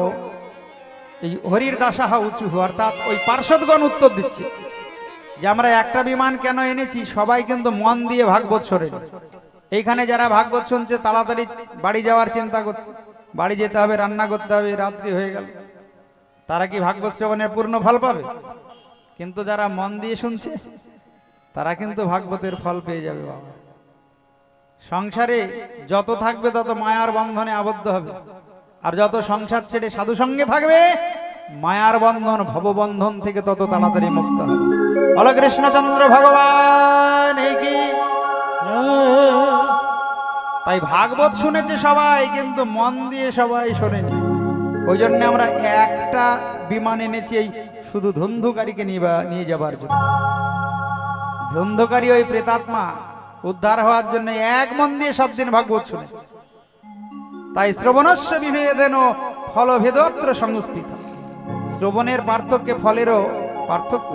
এই হরির দাসাহা উঁচু, অর্থাৎ ওই পার্শ্বদগণ উত্তর দিচ্ছে যে আমরা একটা বিমান কেন এনেছি, সবাই কিন্তু মন দিয়ে ভাগবত শোনে। এইখানে যারা ভাগবত শুনছে তাড়াতাড়ি বাড়ি যাওয়ার চিন্তা করছে, বাড়ি যেতে হবে, রান্না করতে হবে, রাত্রি হয়ে গেল, তারা কি ভাগবত শ্রবণের পূর্ণ ফল পাবে? কিন্তু যারা মন দিয়ে শুনছে তারা কিন্তু ভাগবতের ফল পেয়ে যাবে। বাবা, সংসারে যত থাকবে তত মায়ার বন্ধনে আবদ্ধ হবে, আর যত সংসার ছেড়ে সাধু সঙ্গে থাকবে মায়ার বন্ধন ভববন্ধন থেকে তত তাড়াতাড়ি মুক্ত হবে। বলো কৃষ্ণচন্দ্র ভগবান এই কি। তাই ভাগবত শুনেছে সবাই, কিন্তু মন দিয়ে সবাই শোনেনি। ওই জন্য আমরা একটা বিমান এনেছি এই শুধু ধন্ধুকারীকে নিয়ে যাবার জন্য। ধন্ধুকারী ওই প্রেতাত্মা উদ্ধার হওয়ার জন্য এক মন দিয়ে 7 দিন ভাগবত শুনে। তাই শ্রবণস্য বিভেদেন ফলভেদত্র সংস্থিত। শ্রবণের পার্থক্যে ফলেরও পার্থক্য।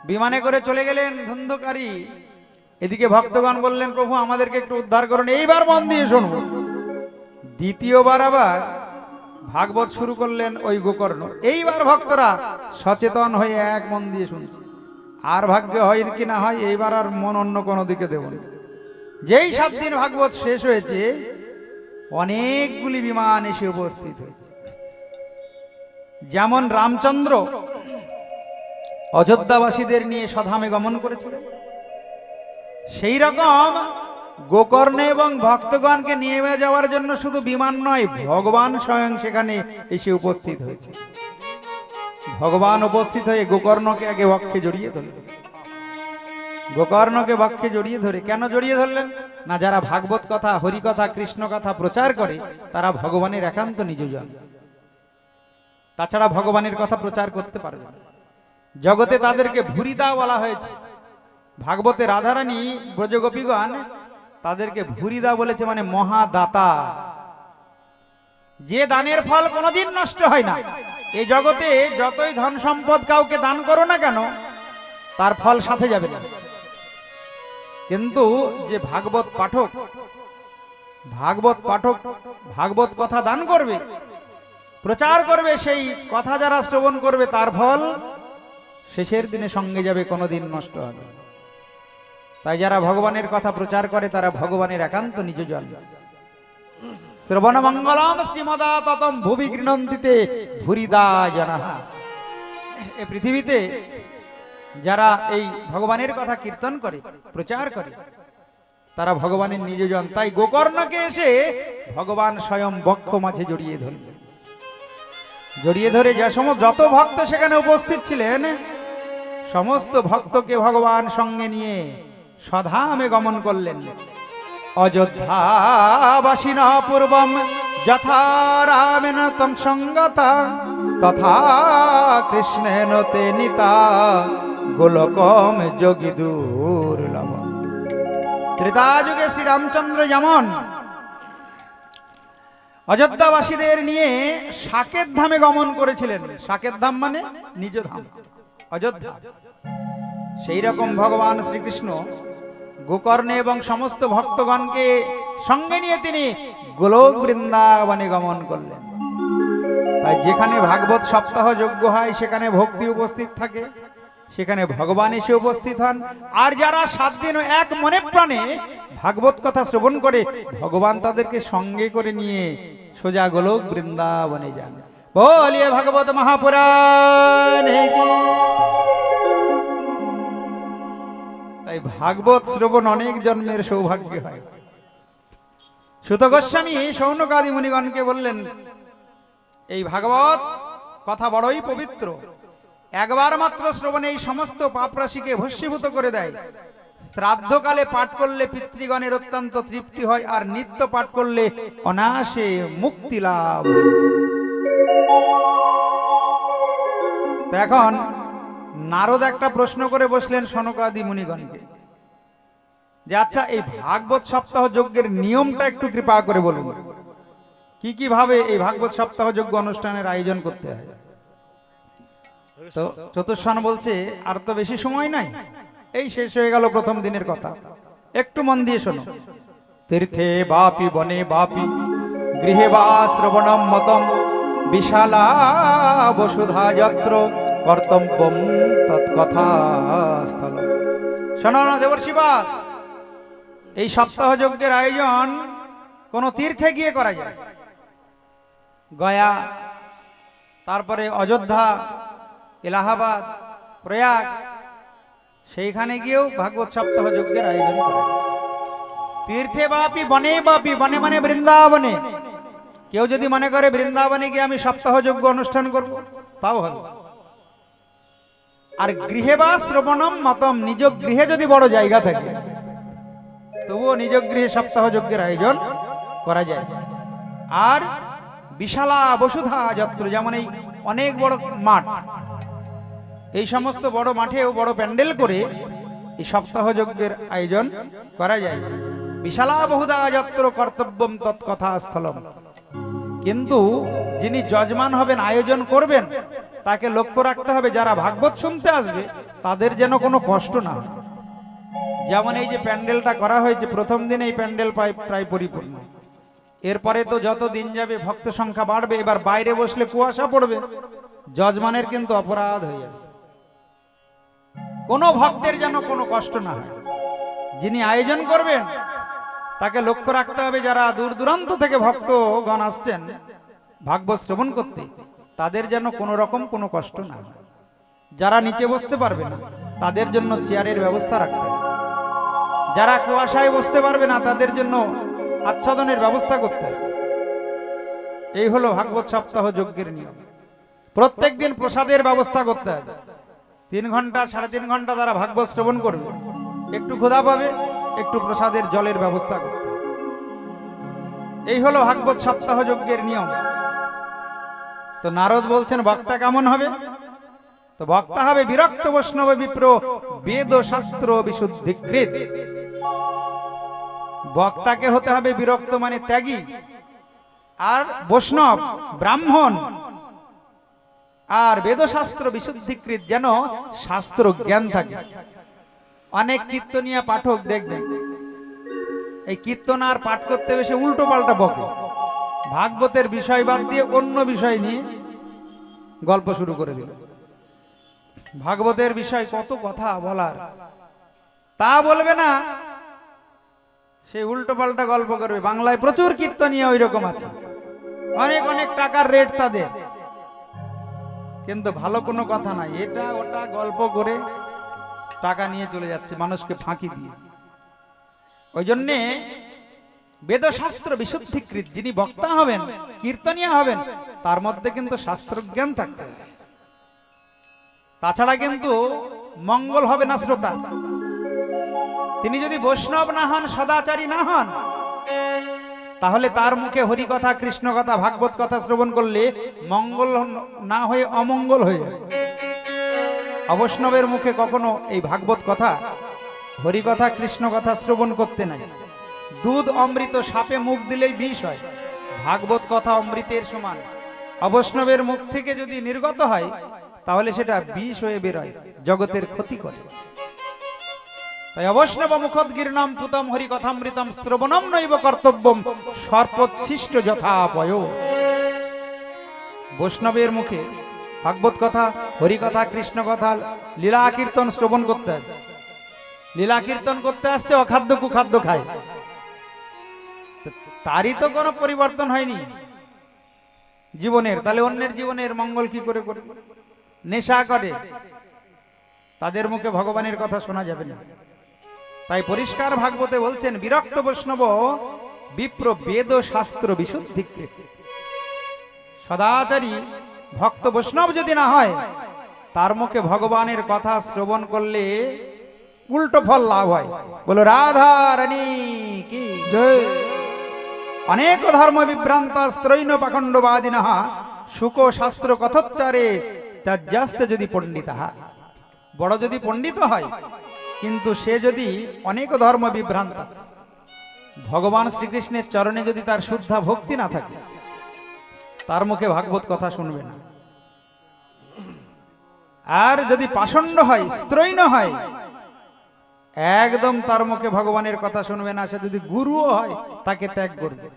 বিমানে করে চলে গেলেন ধন্ধুকারী, এদিকে ভক্তগণ বললেন, প্রভু আমাদেরকে একটু উদ্ধার করুন, এইবার মন দিয়ে শুনবো। দ্বিতীয়বার আবার ভাগবত শুরু করলেন ওই গোকর্ণ। এইবার ভক্তরা সচেতন হয়ে এক মন দিয়ে শুনছে। আর ভাগ্য হয় কি না হয়, এইবার আর মন অন্য কোনো দিকে দেব না। যেই 7 দিন ভাগবত শেষ হয়েছে, অনেকগুলি বিমান এসে উপস্থিত হয়েছে। যেমন রামচন্দ্র অযোধ্যাবাসীদের নিয়ে স্বধামে গমন করেছিলেন, সেই রকম গোকর্ণ এবং ভক্তগণকে নিয়ে যাওয়ার জন্য শুধু বিমান নয়, ভগবান স্বয়ং সেখানে এসে উপস্থিত হয়েছে। ভগবান উপস্থিত হয়ে গোকর্ণকে আগে বক্ষে জড়িয়ে ধরলেন। গোকর্ণকে বক্ষে জড়িয়ে ধরে কেন জড়িয়ে ধরলেন? না, যারা ভাগবত কথা, হরি কথা, কৃষ্ণ কথা প্রচার করে তারা ভগবানের একান্ত নিজজন, তাছাড়া ভগবানের কথা প্রচার করতে পারবে না। জগতে তাদেরকে ভুরিদা বলা হয়েছে। ভাগবতে রাধারানী ব্রজগোপীগণ তাদেরকে ভুরিদা বলেছে, মানে মহাদাতা, যে দানের ফল কোনোদিন নষ্ট হয় না। এই জগতে যতই ধন সম্পদ কাউকে দান করো না কেন, তার ফল সাথে যাবে না। কিন্তু যে ভাগবত পাঠক ভাগবত কথা দান করবে, প্রচার করবে, সেই কথা যারা শ্রবণ করবে তার ফল শেষের দিনে সঙ্গে যাবে, কোনোদিন নষ্ট হবে। তাই যারা ভগবানের কথা প্রচার করে তারা ভগবানের একান্ত নিজজন। শ্রবণ মঙ্গলম শ্রীমদাততম ভুবি গৃণন্তিতে ভুরিদা জনাঃ। এই পৃথিবীতে যারা এই ভগবানের কথা কীর্তন করে, প্রচার করে, তারা ভগবানের নিজজন। তাই গোকর্ণকে এসে ভগবান স্বয়ং বক্ষ মাঝে জড়িয়ে ধরলেন। জড়িয়ে ধরে যত ভক্ত সেখানে উপস্থিত ছিলেন, সমস্ত ভক্তকে ভগবান সঙ্গে নিয়ে স্বধামে গমন করলেন। অযোধ্যাবাসিনঃ পূর্বম যথা রামেণ তং সঙ্গতা তথা কৃষ্ণেন তে নিতা গোলকম যোগী দুর্লভ। ত্রেতাযুগে শ্রীরামচন্দ্র যেমন অযোধ্যাবাসীদের নিয়ে সাকেত ধামে গমন করেছিলেন, সাকেত ধাম মানে নিজ ধাম অযোধ্যা, সেই রকম ভগবান শ্রীকৃষ্ণ গোকর্ণে এবং সমস্ত ভক্তগণকে সঙ্গে নিয়ে তিনি গোলক বৃন্দাবনে গমন করলেন। তাই যেখানে ভাগবত সপ্তাহ যজ্ঞ হয় সেখানে ভক্তি উপস্থিত থাকে, সেখানে ভগবান এসে উপস্থিত হন। আর যারা 7 দিন এক মনে প্রাণে ভাগবত কথা শ্রবণ করে, ভগবান তাদেরকে সঙ্গে করে নিয়ে সোজা গোলক বৃন্দাবনে যান। বলিয়ে ভাগবত মহাপুরাণ। তাই ভাগবত শ্রবণ অনেক জন্মের সৌভাগ্য হয়। সুত গোস্বামী শৌনকাদি মুনিগণকে বললেন, এই ভাগবত কথা বড়ই পবিত্র, একবার মাত্র শ্রবণে এই সমস্ত পাপ রাশিকে ভস্মীভূত করে দেয়। শ্রাদ্ধকালে পাঠ করলে পিতৃগণের অত্যন্ত তৃপ্তি হয়, আর নিত্য পাঠ করলে অনায়াসে মুক্তি লাভ। তো এখন নারদ একটা প্রশ্ন করে বসলেন শৌনকাদি মুনিগণকে, যে আচ্ছা এই ভাগবত সপ্তাহ যজ্ঞের নিয়মটা একটু কৃপা করে বলুন, কি কি ভাবে এই ভাগবত সপ্তাহ যজ্ঞ অনুষ্ঠানের আয়োজন করতে হয়। তো চতুর্শন বলছে, আর তো বেশি সময় নাই, এই শেষ হয়ে গেল প্রথম দিনের কথা, একটু মন দিয়ে শোনো। তীর্থে বাপি বনে বাপি গৃহে বা শ্রবণম মতম বিশালা বসুধা যত্র কর্তব্যম তৎকথা স্থল। শোনো না দেবর্ষিবাদ, এই সপ্তাহ যজ্ঞের আয়োজন কোন তীর্থে গিয়ে করা যায়। গয়া, তারপরে অযোধ্যা, এলাহাবাদ, প্রয়াগ, সেইখানে গিয়েও ভাগবত সপ্তাহ যজ্ঞের আয়োজন করা যায়। তীর্থে বাপি বনে বাপি, বনে মানে বৃন্দাবনে। কেউ যদি মনে করে বৃন্দাবনে গিয়ে আমি সপ্তাহ যজ্ঞ অনুষ্ঠান করব, তাও হবে। আর গৃহে বা শ্রবণম মতম, নিজ গৃহে যদি বড় জায়গা থাকে তবুও নিজ গৃহে সপ্তাহ যজ্ঞের আয়োজন করা যায়। আর বিশালা বসুধা যত্র, যেমন এই অনেক বড় মাঠ, এই সমস্ত বড় মাঠেও বড় প্যান্ডেল করে এই সপ্তাহ যজ্ঞের আয়োজন করা যায়। বিশালা বহুধা যত্র কর্তব্যম তৎকথা স্থলম। কিন্তু যিনি যজমান হবেন, আয়োজন করবেন, তাকে লক্ষ্য রাখতে হবে যারা ভাগবত শুনতে আসবে তাদের যেন কোনো কষ্ট না হয়। যেমন এই যে প্যান্ডেলটা করা হয়েছে, প্রথম দিন এই প্যান্ডেল প্রায় পরিপূর্ণ। এরপরে তো যত দিন যাবে ভক্ত সংখ্যা বাড়বে। এবার বাইরে বসলে কুয়াশা পড়বে, যজমানের কিন্তু অপরাধ হয়ে যাবে। কোনো ভক্তের যেন কোনো কষ্ট না হয়। যিনি আয়োজন করবেন তাকে লক্ষ্য রাখতে হবে যারা দূর দূরান্ত থেকে ভক্তগণ আসছেন ভাগবত শ্রবণ করতে, তাদের যেন কোনো রকম কোনো কষ্ট না হয়। যারা নিচে বসতে পারবে না তাদের জন্য চেয়ারের ব্যবস্থা রাখতে হবে। যারা কুয়াশায় বসতে পারবে না তাদের জন্য আচ্ছাদনের ব্যবস্থা করতে হবে। এই হলো ভাগবত সপ্তাহ যজ্ঞের নিয়ম। প্রত্যেক দিন প্রসাদের ব্যবস্থা করতে হবে। 3 ঘন্টা 3.5 ঘন্টা তারা ভাগবত শ্রবণ করবে, একটু ক্ষুধা পাবে, একটু প্রসাদের জলের ব্যবস্থা করতে হবে। এই হলো ভাগবত সপ্তাহ যজ্ঞের নিয়ম। তো নারদ বলছেন বক্তা কেমন হবে? তো বক্তা হবে বিরক্ত বৈষ্ণব বিপ্র বেদ শাস্ত্র বিশুদ্ধিকৃত। বক্তাকে হতে হবে বিরক্ত মানে ত্যাগী, আর বৈষ্ণব ব্রাহ্মণ, আর বেদশাস্ত্র বিশুদ্ধিকৃত, যেন শাস্ত্র জ্ঞান থাকে। অনেক কীর্তনিয়া পাঠক দেখবেন এই কীর্তন আর পাঠ করতে বেশি উল্টো পাল্টা বকে, ভাগবতের বিষয় বাদ দিয়ে অন্য বিষয় নিয়ে গল্প শুরু করে দিল। ভাগবতের বিষয় কত কথা বলার, তা বলবে না, সেই উল্টো পাল্টা গল্প করবে। বাংলায় প্রচুর কীর্তনিয়া ওই রকম আছে, অনেক অনেক টাকার রেট তাদের, কিন্তু ভালো কোনো কথা নাই। এটা ওটা গল্প করে টাকা নিয়ে চলে যাচ্ছে মানুষকে ফাঁকি দিয়ে। ওই জন্যে বেদশাস্ত্র বিশুদ্ধিকৃত, যিনি বক্তা হবেন, কীর্তনিয়া হবেন, তার মধ্যে কিন্তু শাস্ত্রজ্ঞান থাকতে হবে। তাছাড়া কিন্তু মঙ্গল হবে না শ্রোতা। তিনি যদি বৈষ্ণব না হন, সদাচারী না হন, তাহলে তার মুখে হরি কথা, কৃষ্ণ কথা, ভাগবত কথা শ্রবণ করলে মঙ্গল না হয়ে অমঙ্গল হয়ে যাবে। অবৈষ্ণবের মুখে কখনো এই ভাগবত কথা, হরি কথা, কৃষ্ণ কথা শ্রবণ করতে নাই। দুধ অমৃত, সাপে মুখ দিলেই বিষ হয়, ভাগবত কথা অমৃতের সমান। অবৈষ্ণবের মুখ থেকে যদি নির্গত হয় তাহলে সেটা বিষ হয়ে বেরোয়, জগতের ক্ষতি করে। তাই অবৈষ্ণব মুখোদ্গীর্ণম পুতম হরি কথামৃতম শ্রবণম নৈব কর্তব্যম সর্বোচ্ছিষ্ট যথাপয়। বৈষ্ণবের মুখে ভাগবত কথা, হরি কথা, কৃষ্ণ কথা, লীলা কীর্তন শ্রবণ করতে হবে। লীলা কীর্তন করতে আসছে অখাদ্য কুখাদ্য খায়, তারই তো কোনো পরিবর্তন হয়নি জীবনের, তাহলে অন্যের জীবনের মঙ্গল কি করে করবে? নেশা করে, তাদের মুখে ভগবানের কথা শোনা যাবে না। তাই পরিষ্কার ভাগবতে বলছেন বিরক্ত বৈষ্ণব বিপ্র বেদ শাস্ত্র বিশুদ্ধিকৃত। সদাচারী ভক্ত বৈষ্ণব যদি না হয়, তার মুখে ভগবানের কথা শ্রবণ করলে উল্টো ফল লাভ হয়। বলো রাধা রানী কি জয়। অনেক ধর্ম বিভ্রান্ত স্ত্রৈন পাখণ্ডবাদিনঃ শুক শাস্ত্র কথোচ্চারে ত্যাজ্যাস্তে যদি পণ্ডিতাহা। বড় যদি পণ্ডিত হয় কিন্তু সে যদি অনেক ধর্ম বিভ্রান্ত, ভগবান শ্রীকৃষ্ণের চরণে যদি তার শুদ্ধা ভক্তি না থাকে, তার মুখে ভাগবত কথা শুনবে না। আর যদি পাষণ্ড হয়, স্ত্রৈন হয়, একদম তার মুখে ভগবানের কথা শুনবে না। সে যদি গুরুও হয় তাকে ত্যাগ করবে।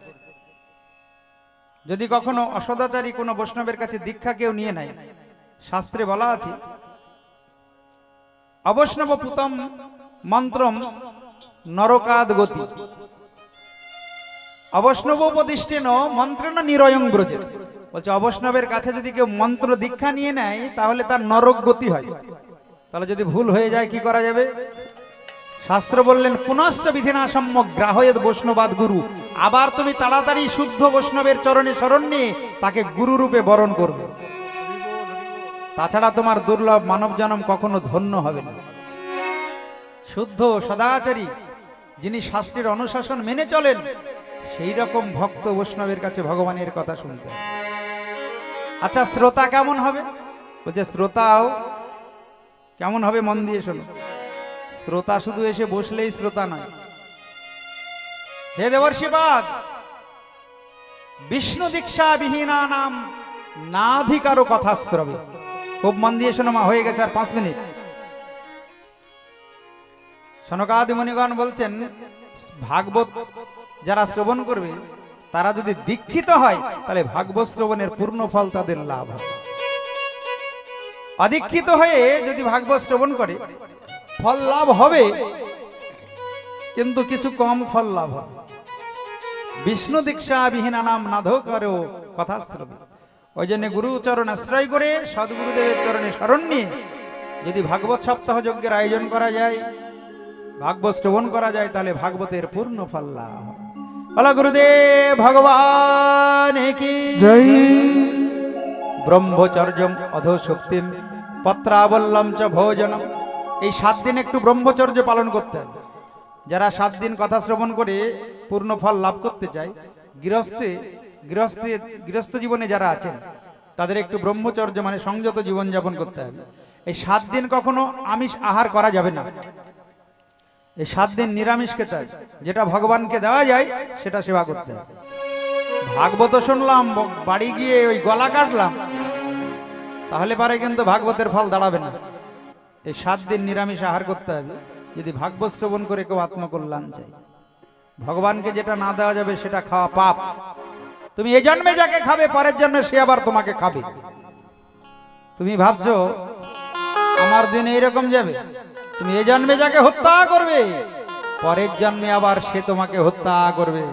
যদি কখনো অসদাচারী কোনো বৈষ্ণবের কাছে দীক্ষা কেউ নিয়ে নেয়, শাস্ত্রে বলা আছে অবৈষ্ণব পুতম মন্ত্রম নরকাদ গতি, অবৈষ্ণব উপদিষ্টেন মন্ত্রেণ নিরয়ং ব্রজে। বলছে অবৈষ্ণবের কাছে যদি কেউ মন্ত্র দীক্ষা নিয়ে নেয় তাহলে তার নরক গতি হয়। তাহলে যদি ভুল হয়ে যায় কি করা যাবে? শাস্ত্র বললেন পুনশ্চ বিধিনা সম্যক গ্রাহয়েদ বৈষ্ণবাদ গুরু। আবার তুমি তাড়াতাড়ি শুদ্ধ বৈষ্ণবের চরণে শরণ নিয়ে তাকে গুরু রূপে বরণ করবে, তাছাড়া তোমার দুর্লভ মানব জন্ম কখনো ধন্য হবে না। শুদ্ধ সদাচারী যিনি শাস্ত্রের অনুশাসন মেনে চলেন, সেই রকম ভক্ত বৈষ্ণবের কাছে ভগবানের কথা শুনতে হবে। আচ্ছা, শ্রোতা কেমন হবে? বলছে শ্রোতাও কেমন হবে? মন দিয়ে শোনো। শ্রোতা শুধু এসে বসলেই শ্রোতা নয়। হে দেবর্ষিপাদ, বিষ্ণু দীক্ষা বিহীনা নাম নাধিকারো কথা শ্রবে। খুব মন দিয়ে শোনো মা, হয়ে গেছে আর 5 মিনিট। সনকাদি মুনিগণ বলছেন ভাগবত যারা শ্রবণ করবে তারা যদি দীক্ষিত হয় তাহলে ভাগবত শ্রবণের পূর্ণ ফল তাদের লাভ হবে। অদীক্ষিত হয়ে যদি ভাগবত শ্রবণ করে ফল লাভ হবে, কিন্তু কিছু কম ফল লাভ হবে। বিষ্ণু দীক্ষা বিহীনা নাম নাধকারো কথা শ্রবে। ওই জন্য গুরুচরণ আশ্রয় করে সদ্গুরুদেবের চরণে শরণ নিয়ে যদি ভাগবত সপ্তাহ যজ্ঞের আয়োজন করা যায়, ভাগবত শ্রবণ করা যায়, তাহলে ভাগবতের পূর্ণ ফল লাভ। বলো গুরুদেব ভগবান কি জয়। ব্রহ্মচর্যম অধোশক্তিম পত্রাবল্লম চ ভোজনম। এই 7 দিন একটু ব্রহ্মচর্য পালন করতে হবে। যারা 7 দিন কথা শ্রবণ করে পূর্ণ ফল লাভ করতে চায়, গৃহস্থ জীবনে যারা আছেন তাদের একটু ব্রহ্মচর্য মানে সংযত জীবন যাপন করতে হবে। এই 7 দিন কখনো আমিষ আহার করা যাবে না। এই 7 দিন নিরামিষ খেতে হবে, যেটা ভগবানকে দেওয়া যায় সেটা সেবা করতে হবে। ভাগবত শুনলাম, বাড়ি গিয়ে ওই গলা কাটলাম, তাহলে পারে কিন্তু ভাগবতের ফল দাঁড়াবে না। এই 7 দিন নিরামিষ আহার করতে হবে যদি ভাগবত শ্রবণ করে কেউ আত্মকল্যাণ চাই। ভগবানকে যেটা না দেওয়া যাবে সেটা খাওয়া পাপ। তুমি এই জন্মে যাকে খাবে পরের জন্মে সে আবার তোমাকে খাবে। তুমি ভাবছো আমার দিন এইরকম যাবে, তুমি এই জন্মে যাকে হত্যা করবে পরের জন্মে আবার সে তোমাকে হত্যা করবে।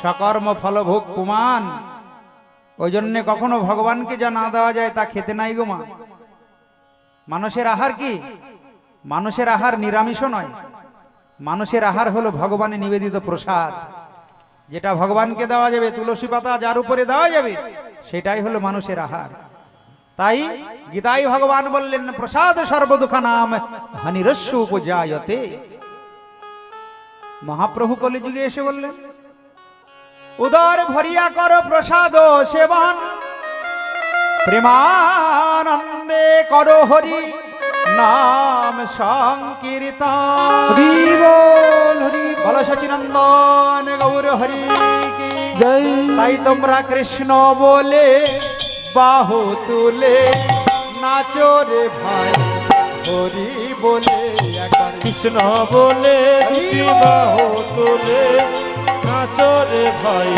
সকর্ম ফলভোগ পুমান। ওই জন্য কখনো ভগবানকে যা না দেওয়া যায় তা খেতে নাই গো মা। মানুষের আহার কি? মানুষের আহার নিরামিষও নয়, মানুষের আহার হলো ভগবানে নিবেদিত প্রসাদ। যেটা ভগবানকে দেওয়া যাবে, তুলসী পাতা যার উপরে দেওয়া যাবে, সেটাই হলো মানুষের আহার। তাই গীতায় ভগবান বললেন প্রসাদ সর্বদুঃখা নাম হানিরস্য উপজায়তে। মহাপ্রভু কলিযুগে এসে বললেন উদর ভরিয়া কর প্রসাদ সেবন, প্রেমানন্দে করো হরি নাম সংকীর্তন। হরি বল, হরি বল। বল সচিনন্দন গৌর হরি কি জয়। তাই তোমরা কৃষ্ণ বলে বাহু তুলে নাচো রে ভাই, হরি বলে একবার কৃষ্ণ বলে দুটি বাহু তুলে নাচো রে ভাই,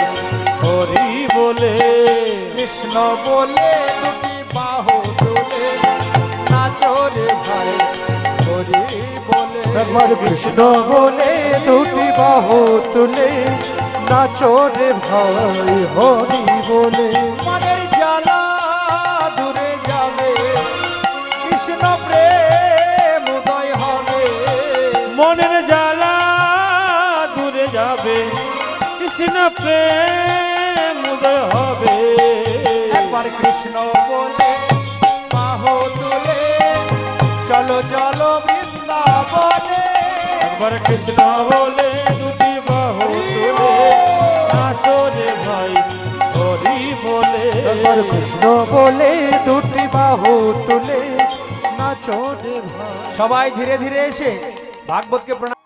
হরি বলে। কৃষ্ণ বলে দুটি বাহু তুলে নাচো রে ভাই, হরি বলে। একবার কৃষ্ণ বলে দুটি বাহু তুলে নাচো রে ভাই, হরি বলে। মনের জ্বালা দূরে যাবে, কৃষ্ণ প্রেম উদয় হবে। মনের জ্বালা দূরে যাবে, কৃষ্ণ প্রেম উদয় হবে। একবার কৃষ্ণ বলে বাহু তুলে চলো চলো বৃন্দাবনে। একবার কৃষ্ণ বলে দুটি বাহু তুলে নাচো রে ভাই, হরি বলে। একবার কৃষ্ণ বলে দুটি বাহু তুলে নাচো রে ভাই। সবাই ধীরে ধীরে এসে ভাগবতকে প্রণাম।